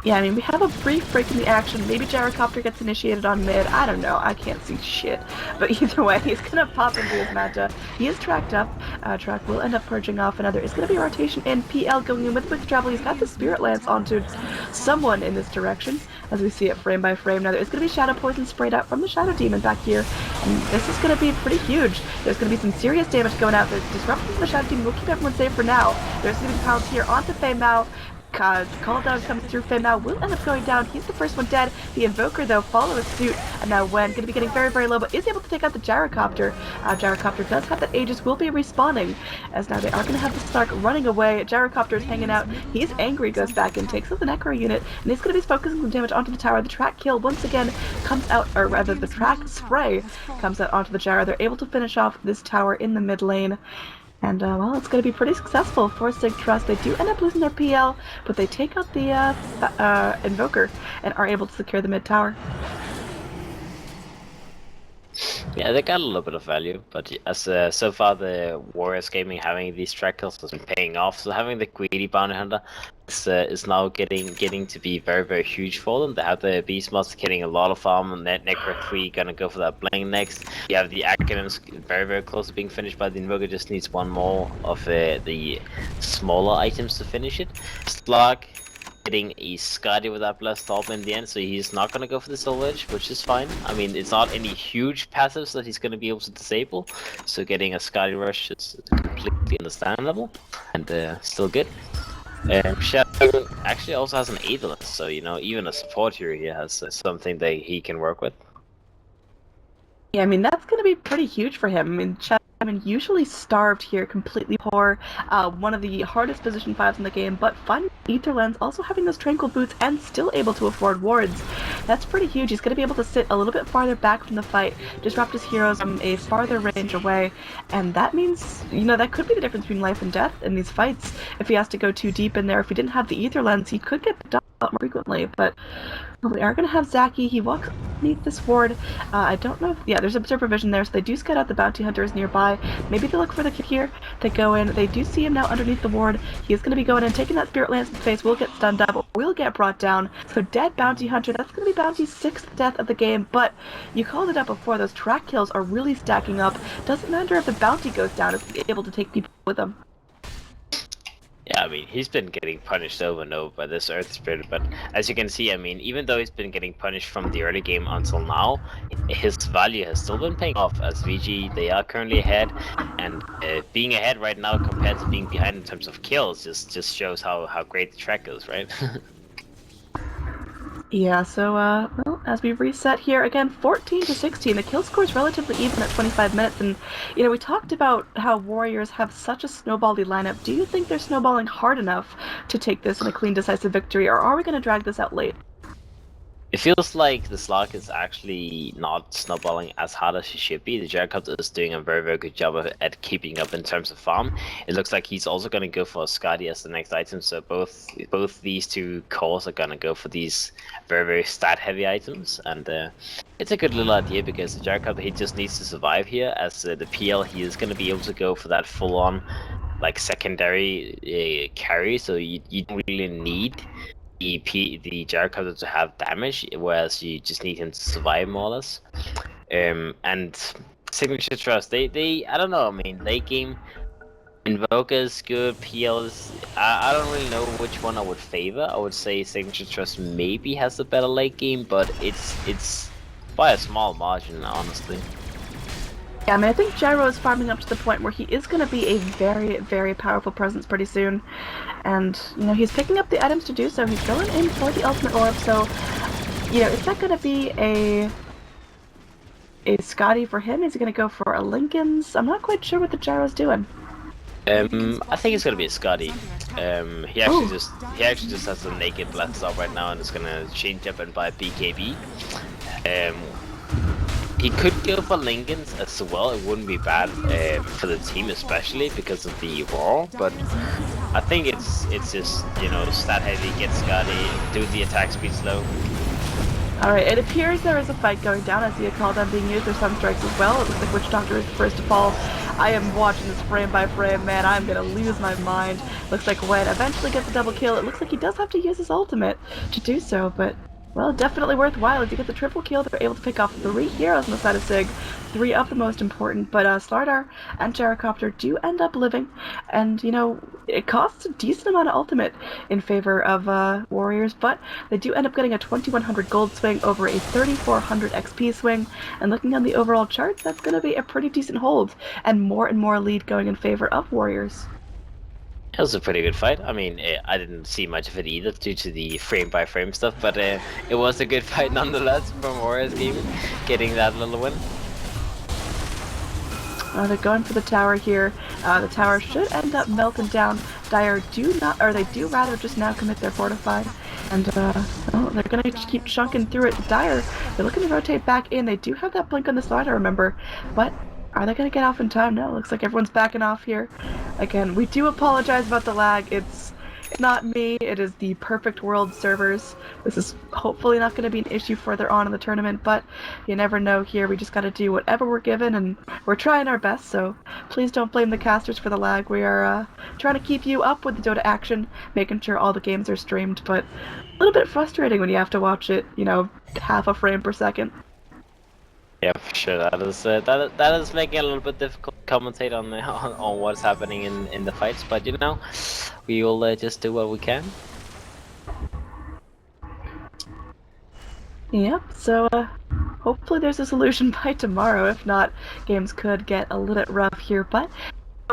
Yeah, I mean, we have a brief break in the action. Maybe Gyrocopter gets initiated on mid. I don't know. I can't see shit. But either way, he's going to pop into his Manta. He is tracked up. Track will end up purging off another. It's going to be a rotation in. PL going in with quick travel. He's got the Spirit Lance onto someone in this direction, as we see it frame by frame. Now, there is going to be Shadow Poison sprayed out from the Shadow Demon back here. And this is going to be pretty huge. There's going to be some serious damage going out. The disruption from the Shadow Demon will keep everyone safe for now. There's going to be pounds here onto Fei Mao. Call down comes through. Fei Mao will end up going down. He's the first one dead. The Invoker, though, follows suit. And now Wen going to be getting very, very low, but is able to take out the Gyrocopter. Gyrocopter does have that Aegis, will be respawning. As now they are going to have the Stark running away. Gyrocopter is hanging out. He's angry, goes back and takes out the Necro unit. And he's going to be focusing some damage onto the tower. The track kill once again comes out, or rather the track spray comes out onto the Gyro. They're able to finish off this tower in the mid lane. And, well, it's going to be pretty successful for Sig.Trust. They do end up losing their PL, but they take out the Invoker and are able to secure the mid tower. Yeah, they got a little bit of value, but as so far the Warriors Gaming having these track kills has been paying off. So having the greedy bounty hunter is now getting to be very, very huge for them. They have the Beastmaster getting a lot of farm, and Necro 3 gonna go for that Blank next. You have the Academics very, very close to being finished by the Invoker, just needs one more of the smaller items to finish it. Slug getting a Scotty with that Blessed Orb in the end, so he's not gonna go for the Silver Edge, which is fine. I mean, it's not any huge passives that he's gonna be able to disable, so getting a Scotty Rush is completely understandable, and still good. Shadow actually also has an Aetherless, so you know, even a support hero here has something that he can work with. Yeah, I mean, that's going to be pretty huge for him. I mean, usually starved here, completely poor, one of the hardest position 5s in the game, but finding Aether Lens, also having those Tranquil Boots, and still able to afford wards. That's pretty huge. He's going to be able to sit a little bit farther back from the fight, disrupt his heroes from a farther range away, and that means, you know, that could be the difference between life and death in these fights. If he has to go too deep in there, if he didn't have the Aether Lens, he could get picked up a lot more frequently, but we are going to have Zaki. He walks underneath this ward. I don't know if, yeah, there's Observer Vision there, so they do scout out the Bounty Hunters nearby. Maybe they look for the kid here. They go in. They do see him now underneath the ward. He is going to be going in, taking that Spirit Lance in the face. Will get stunned up. Will get brought down. So dead Bounty Hunter. That's going to be Bounty's 6th death of the game, but you called it out before. Those track kills are really stacking up. Doesn't matter if the Bounty goes down, if he's able to take people with him. Yeah, I mean, he's been getting punished over and over by this Earth Spirit, but as you can see, I mean, even though he's been getting punished from the early game until now, his value has still been paying off. As VG, they are currently ahead, and being ahead right now compared to being behind in terms of kills just shows how great the track is, right? Yeah, so, well, as we reset here, again, 14-16, the kill score is relatively even at 25 minutes, and, you know, we talked about how Warriors have such a snowbally lineup. Do you think they're snowballing hard enough to take this in a clean, decisive victory, or are we going to drag this out late? It feels like the Slug is actually not snowballing as hard as he should be. The Gyrocopter is doing a very, very good job at keeping up in terms of farm. It looks like he's also going to go for a Scotty as the next item, so both these two cores are going to go for these very, very stat-heavy items. And it's a good little idea because the Gyrocopter, he just needs to survive here. As the PL, he is going to be able to go for that full-on, like, secondary carry, so you don't really need the Gyrocopter to have damage, whereas you just need him to survive more or less. And Signature.Trust, they I don't know, I mean, late game Invoker's good, PL's I don't really know which one I would favor. I would say Signature.Trust maybe has a better late game, but it's by a small margin, honestly. Yeah, I mean, I think Gyro is farming up to the point where he is going to be a very, very powerful presence pretty soon. And, you know, he's picking up the items to do so. He's going in for the Ultimate Orb, so, you know, is that going to be a Scotty for him? Is he going to go for a Lincoln's? I'm not quite sure what the Gyro's doing. I think it's going to be a Scotty. He actually just has a naked blast off right now and is gonna change up and buy BKB. He could go for Lincolns as well. It wouldn't be bad for the team, especially because of the wall. But I think it's just, you know, stat heavy, get Scotty, do the attack speed slow. Alright, it appears there is a fight going down. I see a call down being used. There's some strikes as well. It looks like Witch Doctor is the first to fall. I am watching this frame by frame, man. I'm gonna lose my mind. Looks like Wen eventually gets a double kill. It looks like he does have to use his ultimate to do so, but well, definitely worthwhile. As he gets a triple kill, they're able to pick off 3 heroes on the side of Sig. 3 of the most important, but Slardar and Gyrocopter do end up living, and you know, it costs a decent amount of ultimate in favor of Warriors, but they do end up getting a 2100 gold swing over a 3400 XP swing, and looking on the overall chart, that's going to be a pretty decent hold, and more lead going in favor of Warriors. It was a pretty good fight. I mean, I didn't see much of it either due to the frame-by-frame stuff, but it was a good fight nonetheless from Warriors Gaming, getting that little win. They're going for the tower here. The tower should end up melting down. Dire do not, or they do rather just now commit their fortify, and oh, they're gonna keep chunking through it. Dire, they're looking to rotate back in. They do have that blink on the slide, I remember, but are they going to get off in time? No, looks like everyone's backing off here. Again, we do apologize about the lag. It's not me, it is the Perfect World servers. This is hopefully not going to be an issue further on in the tournament, but you never know here. We just got to do whatever we're given, and we're trying our best, so please don't blame the casters for the lag. We are trying to keep you up with the Dota action, making sure all the games are streamed, but a little bit frustrating when you have to watch it, you know, half a frame per second. Yeah, for sure. That is making it a little bit difficult to commentate on what's happening in the fights. But you know, we will just do what we can. Yep. So hopefully there's a solution by tomorrow. If not, games could get a little bit rough here. But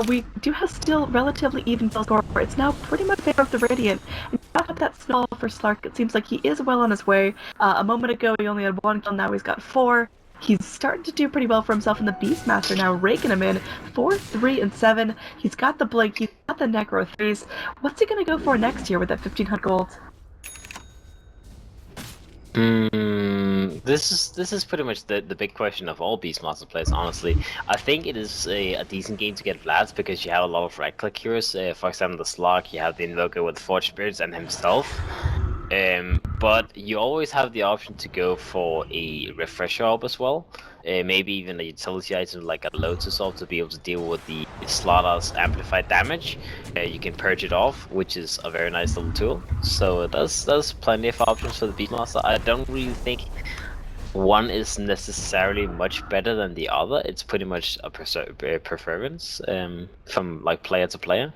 we do have still relatively even score. It's now pretty much in favor of the Radiant. And got that smell for Slark. It seems like he is well on his way. A moment ago he only had 1 kill. Now he's got 4. He's starting to do pretty well for himself in the Beastmaster now, raking him in 4, 3, and 7. He's got the Blink, he's got the Necro 3s. What's he gonna go for next year with that 1500 gold? This is pretty much the big question of all Beastmaster players, honestly. I think it is a decent game to get Vlads because you have a lot of right-click heroes. For example, the Slug, you have the Invoker with Forge Spirits and himself. But you always have the option to go for a refresher orb as well. Maybe even a utility item like a Lotus orb to be able to deal with the Slaughter's amplified damage. You can purge it off, which is a very nice little tool. So there's plenty of options for the Beastmaster. I don't really think one is necessarily much better than the other. It's pretty much a preference from like player to player.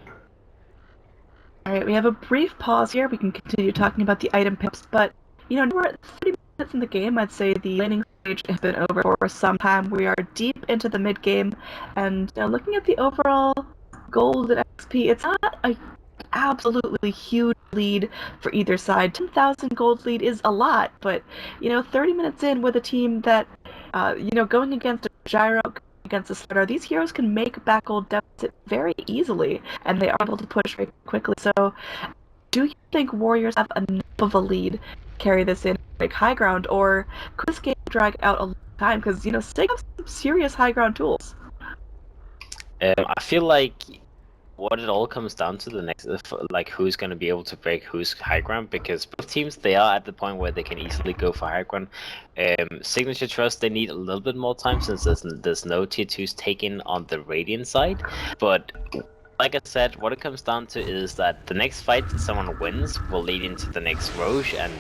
Alright, we have a brief pause here. We can continue talking about the item picks, but you know, we're at 30 minutes in the game. I'd say the laning stage has been over for some time. We are deep into the mid game, and looking at the overall gold and XP, it's not a absolutely huge lead for either side. 10,000 gold lead is a lot, but you know, 30 minutes in with a team that you know, going against a Gyro, against the Slardar, these heroes can make back gold deficit very easily, and they are able to push very quickly. So, do you think Warriors have enough of a lead to carry this in, make high ground, or could this game drag out a long time? Because you know, Sig have some serious high ground tools. I feel like what it all comes down to the next, like who's going to be able to break who's high ground, because both teams, they are at the point where they can easily go for high ground. Signature.Trust, they need a little bit more time since there's no tier 2s taken on the Radiant side, but like I said, what it comes down to is that the next fight that someone wins will lead into the next Roche, and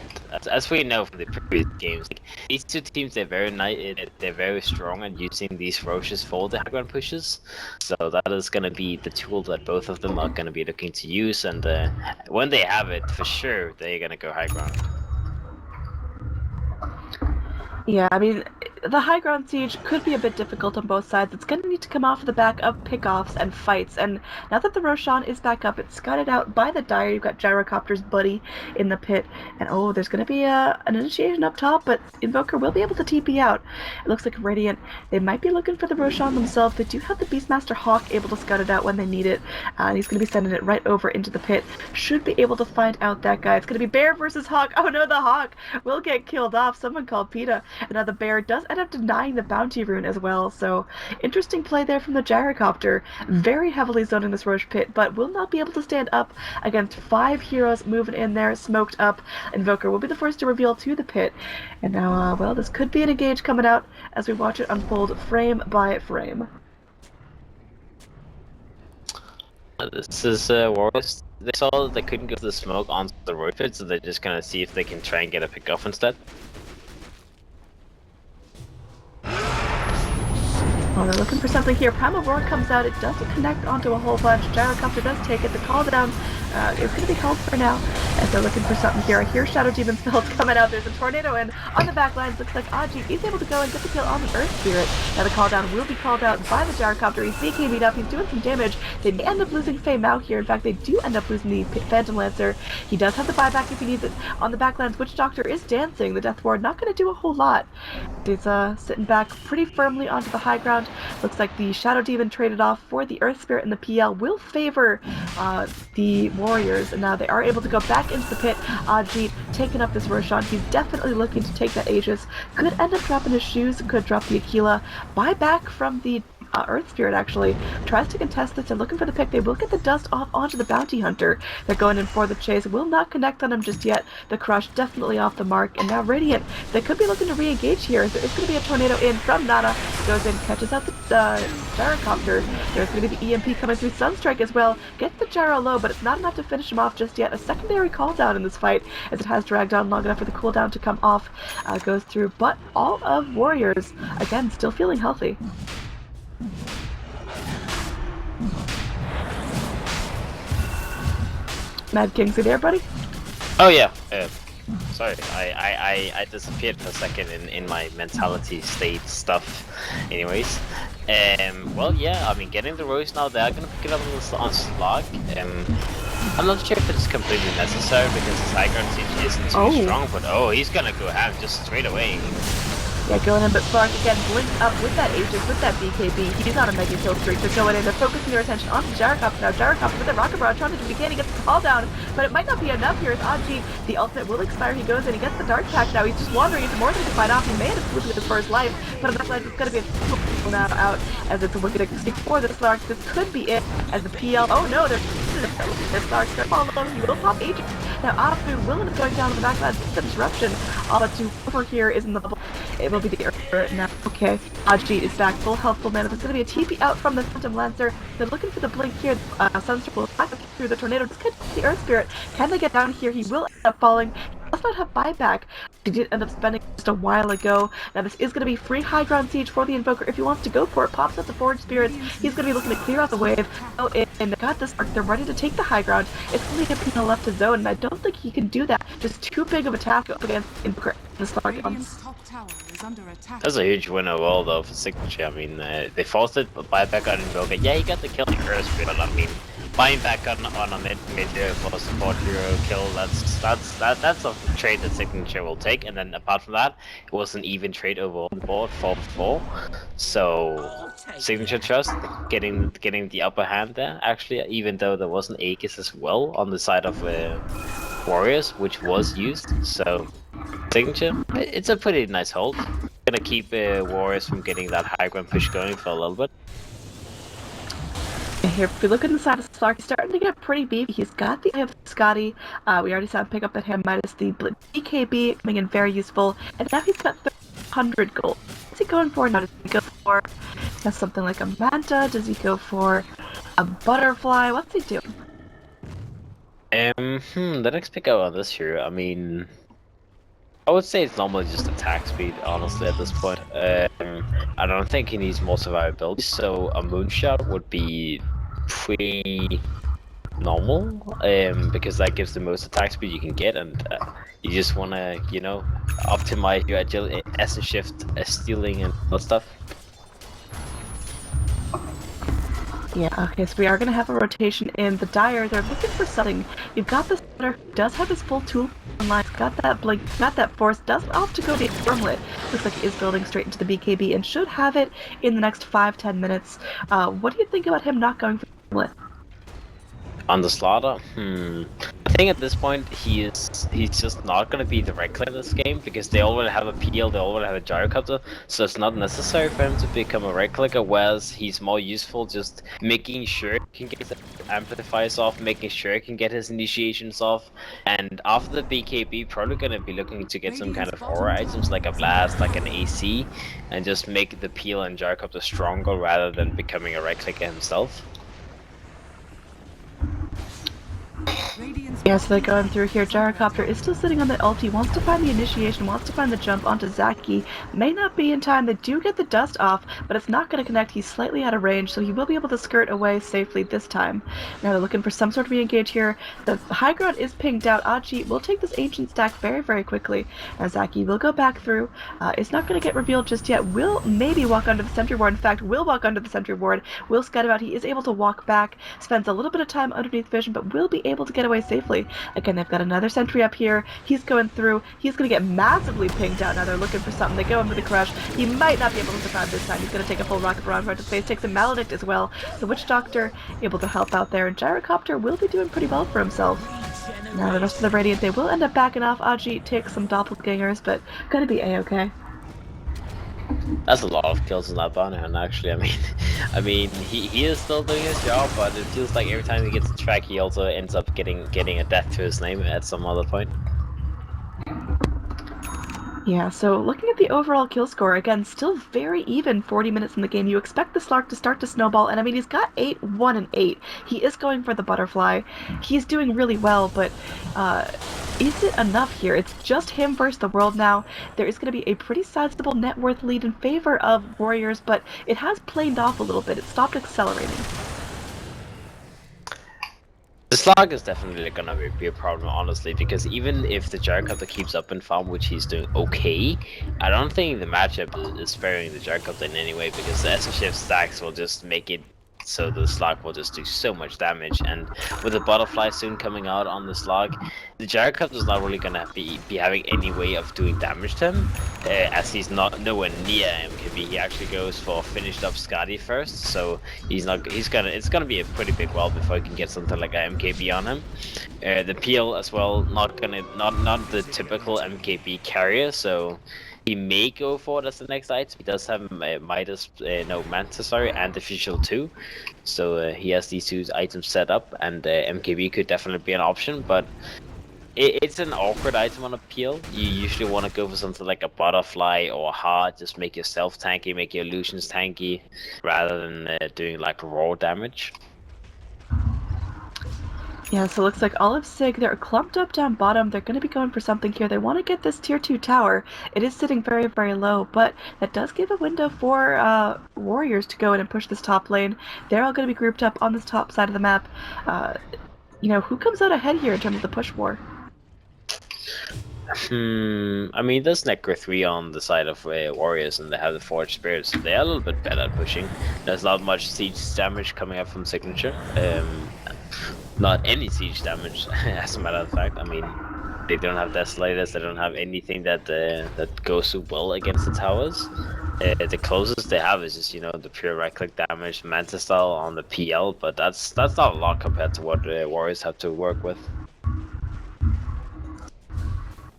as we know from the previous games, like, these two teams, they're very strong at using these Roches for the high ground pushes. So that is going to be the tool that both of them are going to be looking to use, and when they have it, for sure, they're going to go high ground. Yeah, I mean, the high ground siege could be a bit difficult on both sides. It's going to need to come off the back of pickoffs and fights. And now that the Roshan is back up, it's scouted out by the Dire. You've got Gyrocopter's buddy in the pit. And oh, there's going to be an initiation up top, but Invoker will be able to TP out. It looks like Radiant, they might be looking for the Roshan themselves. They do have the Beastmaster Hawk able to scout it out when they need it. And he's going to be sending it right over into the pit. Should be able to find out that guy. It's going to be Bear versus Hawk. Oh no, the Hawk will get killed off. Someone called PETA. And now the Bear does end up denying the bounty rune as well, so interesting play there from the Gyrocopter. Very heavily zoning this Roche pit, but will not be able to stand up against 5 heroes moving in there, smoked up. Invoker will be the first to reveal to the pit. And now, well, this could be an engage coming out as we watch it unfold frame by frame. This is Warriors. They saw that they couldn't get the smoke onto the Roche pit, so they're just gonna see if they can try and get a pick off instead. Well, they're looking for something here. Primal Roar comes out. It doesn't connect onto a whole bunch. Gyrocopter does take it. The call down is going to be held for now as they're looking for something here. I hear Shadow Demon spells coming out. There's a tornado in on the back lines. Looks like Aji is able to go and get the kill on the Earth Spirit. Now the call down will be called out by the Gyrocopter. He's BKB'd up. He's doing some damage. They may end up losing Fei Mao here. In fact, they do end up losing the Phantom Lancer. He does have the buyback if he needs it. On the back lines, Witch Doctor is dancing. The Death Ward not going to do a whole lot. He's sitting back pretty firmly onto the high ground. Looks like the Shadow Demon traded off for the Earth Spirit, and the PL will favor the Warriors. And now they are able to go back into the pit. Ajit taking up this Roshan. He's definitely looking to take that Aegis. Could end up dropping his shoes. Could drop the Aquila. Buyback from the Earth Spirit actually tries to contest this. They're looking for the pick. They will get the dust off onto the Bounty Hunter. They're going in for the chase. Will not connect on him just yet. The crush definitely off the mark. And now Radiant, they could be looking to re-engage here. There is going to be a tornado in from Nana. Goes in, catches out the Gyrocopter. There's going to be the EMP coming through. Sunstrike as well. Gets the Gyro low, but it's not enough to finish him off just yet. A secondary call down in this fight as it has dragged on long enough for the cooldown to come off. Goes through, but all of Warriors, again, still feeling healthy. Mad King's there, buddy? Oh yeah. Sorry, I disappeared for a second in my mentality state stuff. Anyways, well yeah, I mean getting the Rose now, they're gonna pick it up on Slug. I'm not sure if it's completely necessary because his high ground siege isn't too strong, but oh, he's gonna go ham just straight away. Yeah, going in, but Slark again blinked up with that Aegis, with that BKB. He's on a mega kill streak. They're going in, they're focusing their attention onto Gyrocopter now. Gyrocopter with the Rocket Barrage trying to do what he can. He gets the call down, but it might not be enough here. It's Aji. The ultimate will expire. He goes in, he gets the Dark Pack now. He's just wandering into more than to fight off. He may end up losing his first life, but on that side, it's going to be a now out as it's looking to stick for the Slark. This could be it as the PL. Oh no, there's the Slark's going to follow. He will pop Aegis. Now Afu will end up going down on the backside. The disruption. All but two over here is in the bubble. It will be the Earth now. Okay, Ajit is back, full health, full mana. There's going to be a TP out from the Phantom Lancer. They're looking for the blink here. Sunstrike will back through the tornado. Just get the Earth Spirit. Can they get down here? He will end up falling. He does not have buyback. He did end up spending just a while ago. Now this is going to be free high ground siege for the Invoker if he wants to go for it. Pops up the Forge Spirits. He's going to be looking to clear out the wave. Oh, and they got this arc. They're ready to take the high ground. It's only a Pina left to zone, and I don't think he can do that. Just too big of a task up against Invoker. Radiant's top tower is under attack. That's a huge win overall though for Signature. I mean, they forced it, but buyback on Invoker. Yeah, he got the kill in the Earth Spirit, but I mean, buying back on a mid hero for a support hero kill, that's a trade that Signature will take. And then apart from that, it was an even trade overall on the board, 4-4. So Signature.Trust getting the upper hand there. Actually, even though there was an Aegis as well on the side of Warriors, which was used. So Signature, it's a pretty nice hold. Gonna keep Warriors from getting that high ground push going for a little bit. Here, if we look at the side of Slark, he's starting to get pretty beefy. He's got the Eye of Scotty. We already saw him pick up at him minus the BKB coming in very useful. And now he's got 100 gold. What's he going for now? Does he go for something like a Manta? Does he go for a Butterfly? What's he doing? The next pick out on this hero, I mean, I would say it's normally just attack speed, honestly, at this point. I don't think he needs more survivability, so a Moonshot would be pretty normal, because that gives the most attack speed you can get, and You just wanna, you know, optimize your agility, essence shift, stealing and all that stuff. Yeah, okay, so we are going to have a rotation in the Dire. They're looking for something. You've got the Setter, who does have his full tool online, got that blink, got that force, does opt to go to Armlet. Looks like he is building straight into the BKB and should have it in the next 5-10 minutes. What do you think about him not going for Armlet? On the slaughter, I think at this point he's just not gonna be the right in this game because they already have a PL, they already have a gyrocopter, so it's not necessary for him to become a right clicker. Whereas he's more useful just making sure he can get his amplifiers off, making sure he can get his initiations off, and after the BKB, probably gonna be looking to get some kind of aura items like a blast, like an AC, and just make the PL and gyrocopter stronger rather than becoming a right clicker himself. Yeah, so they're going through here. Gyrocopter is still sitting on the ult. He wants to find the initiation, wants to find the jump onto Zaki. May not be in time. They do get the dust off, but it's not going to connect. He's slightly out of range, so he will be able to skirt away safely this time. Now they're looking for some sort of re-engage here. The high ground is pinged out. Aji will take this ancient stack very, very quickly. Now Zaki will go back through. It's not going to get revealed just yet. Will maybe walk under the sentry ward. In fact, will walk under the sentry ward. Will scout about. He is able to walk back. Spends a little bit of time underneath vision, but will be able to get away safely. Again, they've got another sentry up here. He's going through. He's going to get massively pinged out. Now they're looking for something. They go in with a crush. He might not be able to survive this time. He's going to take a full rocket barrage right to space. Takes a maledict as well. The Witch Doctor able to help out there. And Gyrocopter will be doing pretty well for himself. Now the rest of the Radiant, they will end up backing off. Aji takes some doppelgangers, but gonna be a-okay. That's a lot of kills in that banner, and actually, I mean, he is still doing his job, but it feels like every time he gets a track, he also ends up getting a death to his name at some other point. Yeah, so looking at the overall kill score, again, still very even 40 minutes in the game. You expect the Slark to start to snowball, and I mean, he's got 8, 1, and 8. He is going for the butterfly. He's doing really well, but is it enough here? It's just him versus the world now. There is going to be a pretty sizable net worth lead in favor of Warriors, but it has planed off a little bit. It stopped accelerating. The slog is definitely gonna be a problem, honestly, because even if the Gyrocopter keeps up in farm, which he's doing okay, I don't think the matchup is sparing the Gyrocopter in any way, because the SSF stacks will just make it so the slug will just do so much damage, and with the butterfly soon coming out on the slug, the Gyrocopter is not really gonna be having any way of doing damage to him, as he's nowhere near MKB. He actually goes for finished up Scotty first, so it's gonna be a pretty big while before he can get something like a MKB on him. The PL as well, not the typical MKB carrier, so he may go for it as the next item. He does have Mantis, sorry, and Official 2. So he has these two items set up, and MKB could definitely be an option, but it's an awkward item on a PL. You usually want to go for something like a butterfly or a heart, just make yourself tanky, make your illusions tanky, rather than doing like raw damage. Yeah, so it looks like all of Sig, they're clumped up down bottom. They're going to be going for something here. They want to get this tier 2 tower. It is sitting very, very low, but that does give a window for Warriors to go in and push this top lane. They're all going to be grouped up on this top side of the map. You know, who comes out ahead here in terms of the push war? I mean, there's Necro 3 on the side of Warriors, and they have the Forged Spirits. They're a little bit better at pushing. There's not much siege damage coming up from Signature. Not any siege damage, as a matter of fact. I mean, they don't have Desolators, they don't have anything that goes so well against the towers. The closest they have is just, you know, the pure right-click damage, Mantis style on the PL, but that's not a lot compared to what Warriors have to work with.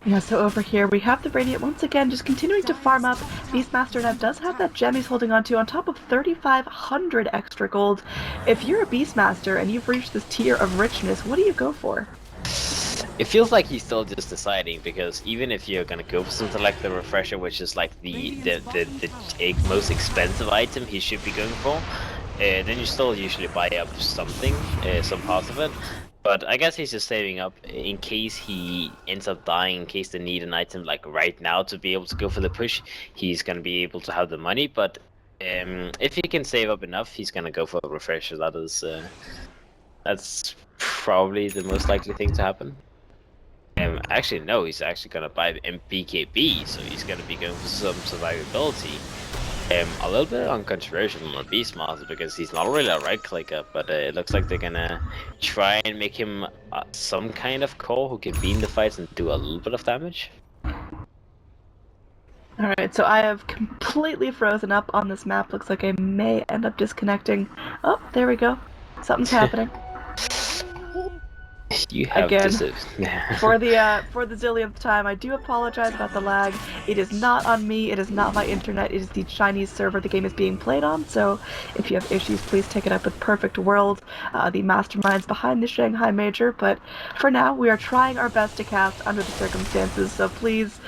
Yeah, so over here we have the Radiant once again just continuing to farm up. Beastmaster now does have that gem he's holding on to on top of 3,500 extra gold. If you're a Beastmaster and you've reached this tier of richness, what do you go for? It feels like he's still just deciding, because even if you're gonna go for something like the Refresher, which is like the most expensive item he should be going for, then you still usually buy up something, some parts of it. But I guess he's just saving up in case he ends up dying, in case they need an item like right now to be able to go for the push. He's gonna be able to have the money, but if he can save up enough, he's gonna go for a Refresher. That's probably the most likely thing to happen. Actually, no, he's actually gonna buy BKB, so he's gonna be going for some survivability. A little bit uncontroversial on Beastmaster because he's not really a right clicker, but it looks like they're gonna try and make him some kind of core who can be in the fights and do a little bit of damage. Alright, so I have completely frozen up on this map. Looks like I may end up disconnecting. Oh, there we go. Something's happening. You have Again, for the zillionth time, I do apologize about the lag. It is not on me, it is not my internet, it is the Chinese server the game is being played on, so if you have issues, please take it up with Perfect World, the masterminds behind the Shanghai Major, but for now, we are trying our best to cast under the circumstances, so please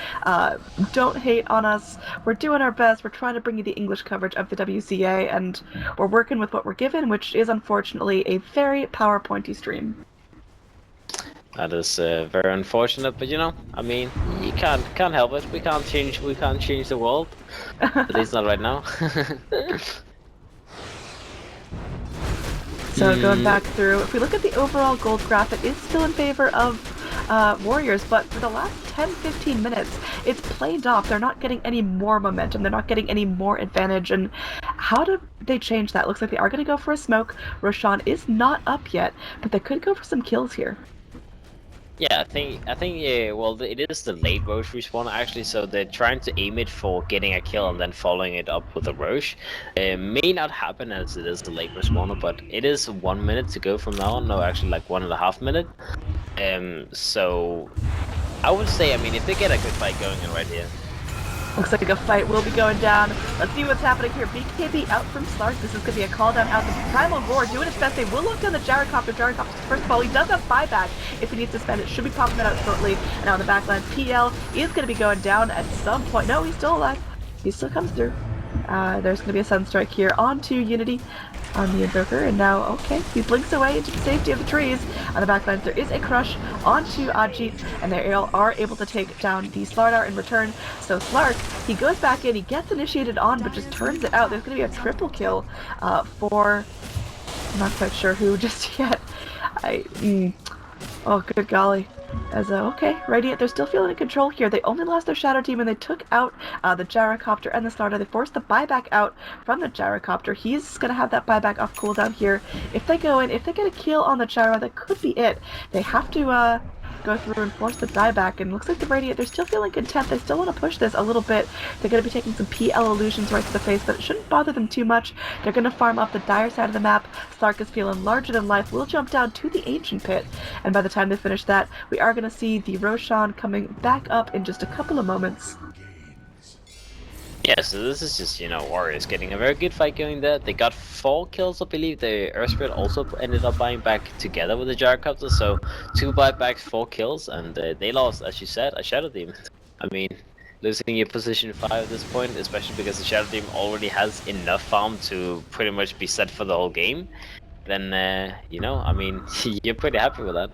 don't hate on us. We're doing our best, we're trying to bring you the English coverage of the WCA, and we're working with what we're given, which is unfortunately a very PowerPointy stream. That is very unfortunate, but you know, I mean, you can't help it. We can't change the world. At least not right now. So going back through, if we look at the overall gold graph, it is still in favor of Warriors, but for the last 10-15 minutes, it's played off. They're not getting any more momentum. They're not getting any more advantage. And how do they change that? Looks like they are going to go for a smoke. Roshan is not up yet, but they could go for some kills here. Yeah, I think yeah. Well, it is the late Roche respawn actually, so they're trying to aim it for getting a kill and then following it up with a Roche. It may not happen as it is the late respawner, but it is 1 minute to go from now on. No, actually like 1.5 minutes. So I would say, I mean, if they get a good fight going in right here. Looks like a fight will be going down. Let's see what's happening here. BKB out from Slark. This is going to be a call down out. The Primal Roar doing its best. They will look down the Gyrocopter. Gyrocopter, first of all, he does have buyback if he needs to spend it. Should be popping that out shortly. And on the backline, PL is going to be going down at some point. No, he's still alive. He still comes through. There's going to be a Sunstrike here onto Unity on the Invoker, and now, okay, he blinks away into the safety of the trees. On the backlines, there is a crush onto Ajit, and they are able to take down the Slardar in return. So Slark, he goes back in, he gets initiated on, but just turns it out. There's going to be a triple kill for, I'm not quite sure who just yet. Oh, good golly. As okay, Radiant, they're still feeling in control here. They only lost their Shadow Team and they took out the Gyrocopter and the Slardar. They forced the buyback out from the Gyrocopter. He's going to have that buyback off cooldown here. If they go in, if they get a kill on the Gyro, that could be it. They have to go through and force the dieback, and looks like the Radiant, they're still feeling content. They still want to push this a little bit. They're going to be taking some PL illusions right to the face, but it shouldn't bother them too much. They're going to farm up the dire side of the map. Stark is feeling larger than life. We'll jump down to the Ancient Pit, and by the time they finish that, we are going to see the Roshan coming back up in just a couple of moments. Yeah, so this is just, you know, Warriors getting a very good fight going there. They got 4 kills, I believe. The Earthspirit also ended up buying back together with the Gyrocopter, so 2 buybacks, 4 kills, and they lost, as you said, a Shadow Demon. I mean, losing your position 5 at this point, especially because the Shadow Demon already has enough farm to pretty much be set for the whole game, then, you know, I mean, you're pretty happy with that.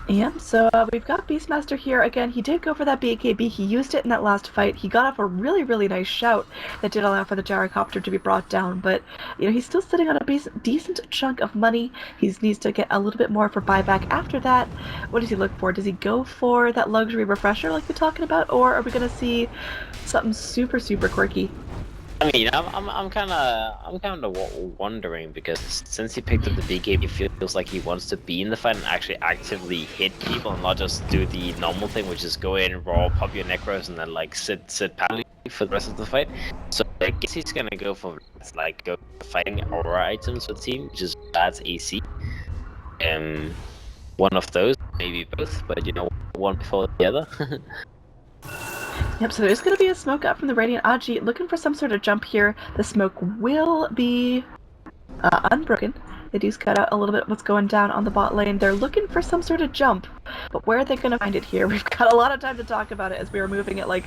Yeah, so we've got Beastmaster here. Again, he did go for that BKB. He used it in that last fight. He got off a really, really nice shout that did allow for the Gyrocopter to be brought down. But, you know, he's still sitting on a decent chunk of money. He needs to get a little bit more for buyback. After that, what does he look for? Does he go for that luxury refresher like we're talking about? Or are we going to see something super, super quirky? I mean, I'm kind of wondering, because since he picked up the BKB, it feels like he wants to be in the fight and actually actively hit people and not just do the normal thing, which is go in, raw, pop your necros, and then like sit paddling for the rest of the fight. So I guess he's gonna go for like fighting aura items for the team, which is that's AC. One of those, maybe both, but you know, one before the other. Yep, so there's going to be a smoke up from the Radiant. Ajit looking for some sort of jump here. The smoke will be unbroken. They do scout out a little bit what's going down on the bot lane. They're looking for some sort of jump, but where are they going to find it here? We've got a lot of time to talk about it as we are moving at like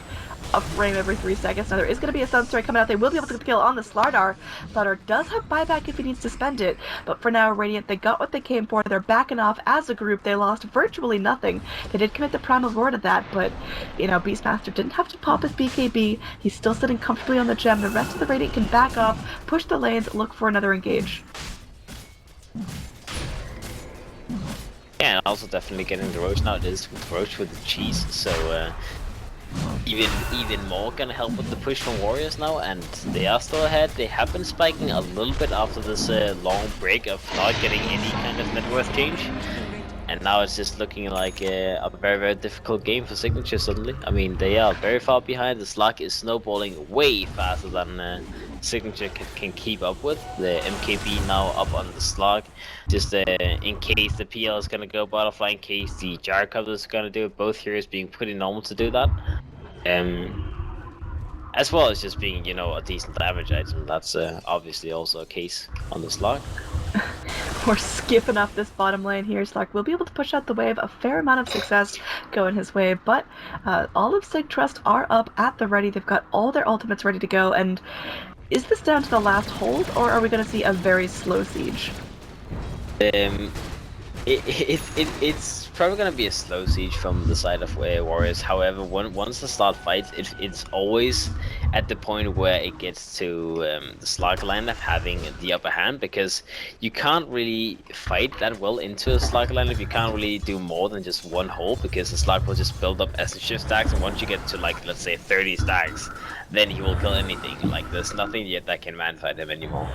a frame every 3 seconds. Now there is going to be a Sunstrike coming out. They will be able to kill on the Slardar. Slardar does have buyback if he needs to spend it, but for now, Radiant, they got what they came for. They're backing off as a group. They lost virtually nothing. They did commit the Primal Roar to that, but, you know, Beastmaster didn't have to pop his BKB. He's still sitting comfortably on the gem. The rest of the Radiant can back off, push the lanes, look for another engage. Yeah, and also definitely getting the roach now. It is with roach with the cheese, so even more gonna help with the push from Warriors now, and they are still ahead. They have been spiking a little bit after this long break of not getting any kind of net worth change, and now it's just looking like a very difficult game for Signature suddenly. I mean, they are very far behind. The Slack is snowballing way faster than Signature can keep up with. The MKB now up on the Slack, just in case the PL is gonna go butterfly, in case the Jarkov is gonna do it. Both heroes being pretty normal to do that. As well as just being, you know, a decent damage item. That's obviously also a case on the Slug. We're skipping up this bottom lane here. Slack will be able to push out the wave. A fair amount of success going his way, but all of Sig.Trust are up at the ready. They've got all their ultimates ready to go. And is this down to the last hold, or are we going to see a very slow siege? It's probably gonna be a slow siege from the side of Warriors. However, once the start fights, it's always at the point where it gets to the Slug lineup having the upper hand, because you can't really fight that well into a Slug lineup. You can't really do more than just one hole, because the Slug will just build up SHF stacks, and once you get to, like, let's say 30 stacks, then he will kill anything. Like, there's nothing yet that can man fight him anymore.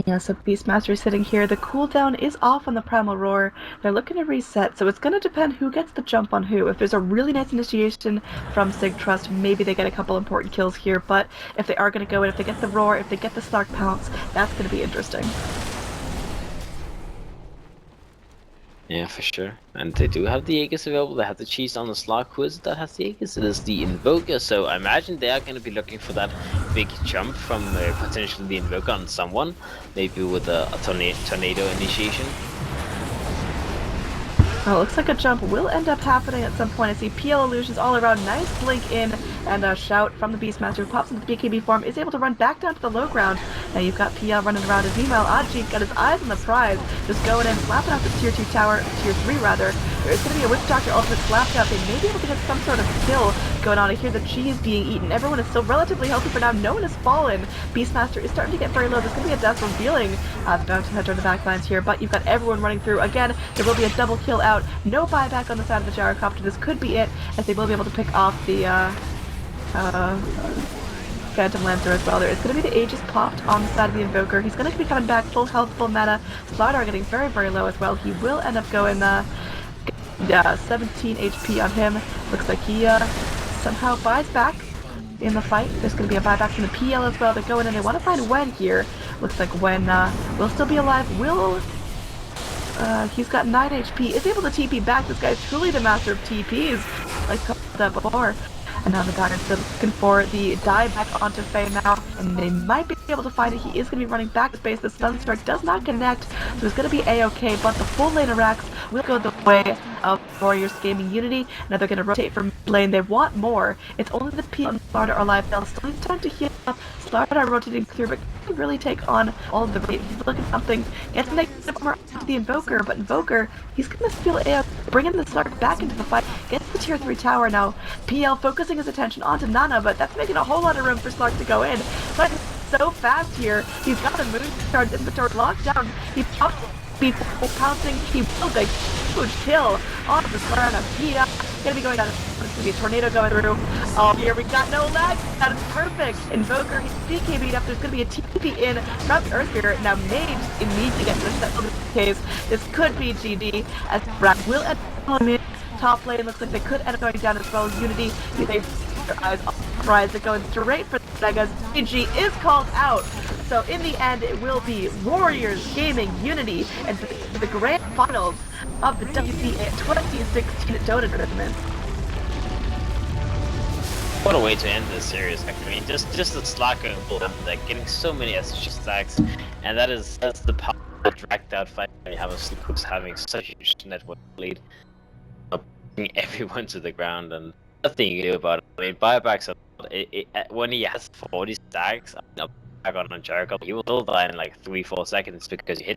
Yeah, so Beastmaster is sitting here. The cooldown is off on the Primal Roar. They're looking to reset, so it's going to depend who gets the jump on who. If there's a really nice initiation from Sig.Trust, maybe they get a couple important kills here, but if they are going to go in, if they get the Roar, if they get the Slark Pounce, that's going to be interesting. Yeah, for sure. And they do have the Aegis available. They have the cheese on the Slug. Who is it that has the Aegis? It is the Invoker. So I imagine they are going to be looking for that big jump from potentially the Invoker on someone. Maybe with a tornado initiation. Well, looks like a jump will end up happening at some point. I see PL illusions all around. Nice blink in and a shout from the Beastmaster, who pops into the BKB form, is able to run back down to the low ground. Now you've got PL running around as meanwhile Ajik got his eyes on the prize, just going in, slapping out the tier 2 tower, tier 3 rather. There is going to be a Witch Doctor ultimate slapped up. They may be able to get some sort of kill going on. I hear the cheese being eaten. Everyone is still relatively healthy for now. No one has fallen. Beastmaster is starting to get very low. There's going to be a death revealing the Bounty Hunter on the backlines here, but you've got everyone running through. Again, there will be a double kill out. No buyback on the side of the gyrocopter. This could be it, as they will be able to pick off the Phantom Lancer as well. There is going to be the Aegis popped on the side of the Invoker. He's going to be coming back full health, full mana. Slardar getting very low as well. He will end up going 17 HP on him. Looks like he somehow buys back in the fight. There's going to be a buyback from the PL as well. They're going in. They want to find Wen here. Looks like Wen will still be alive. He's got 9 HP. Is able to TP back. This guy is truly the master of TPs. Like that before. And now the Dagger's still looking for the dive back onto Faye now, and they might be able to find it. He is going to be running back to space. The Sunstrike does not connect, so it's going to be a-okay, but the full lane of Rax will go the way of WarriorsGaming.Unity. Now they're going to rotate from lane. They want more. It's only the P and Slardar are alive. They'll still need time to heal up. Slardar rotating through, but can really take on all of the rate. He's looking at something. Gets to make more to the Invoker, but Invoker, he's going to steal AF, bringing the Slark back into the fight. Gets the tier 3 tower now. PL focusing his attention onto Nana, but that's making a whole lot of room for Slark to go in. But so fast here. He's got a moon card inventory locked down. He pops before pouncing. He will get a huge kill on the Slark. Now Peta gonna be going down. There's gonna be a tornado going through. Oh, here we got no lag. That is perfect. Invoker, he's BKB'd up. There's gonna be a TP in from Earth Spirit. Now Mage immediately gets that case. This could be GD as Brad will end up in top lane. Looks like they could end up going down as well. Unity, they their eyes off the prize. They're going straight for the Megas. GG is called out. So in the end, it will be WarriorsGaming.Unity and the grand finals of the WCA 2016 Dota tournament. What a way to end this series, actually. I mean, just the Slack going full up, like getting so many SG stacks, and that's the power of the dragged out fight when you have a Slack who's having such a huge network lead, putting everyone to the ground, and nothing you can do about it. I mean, buybacks are, when he has 40 stacks, back on Jericho, he will still die in like 3-4 seconds because you hit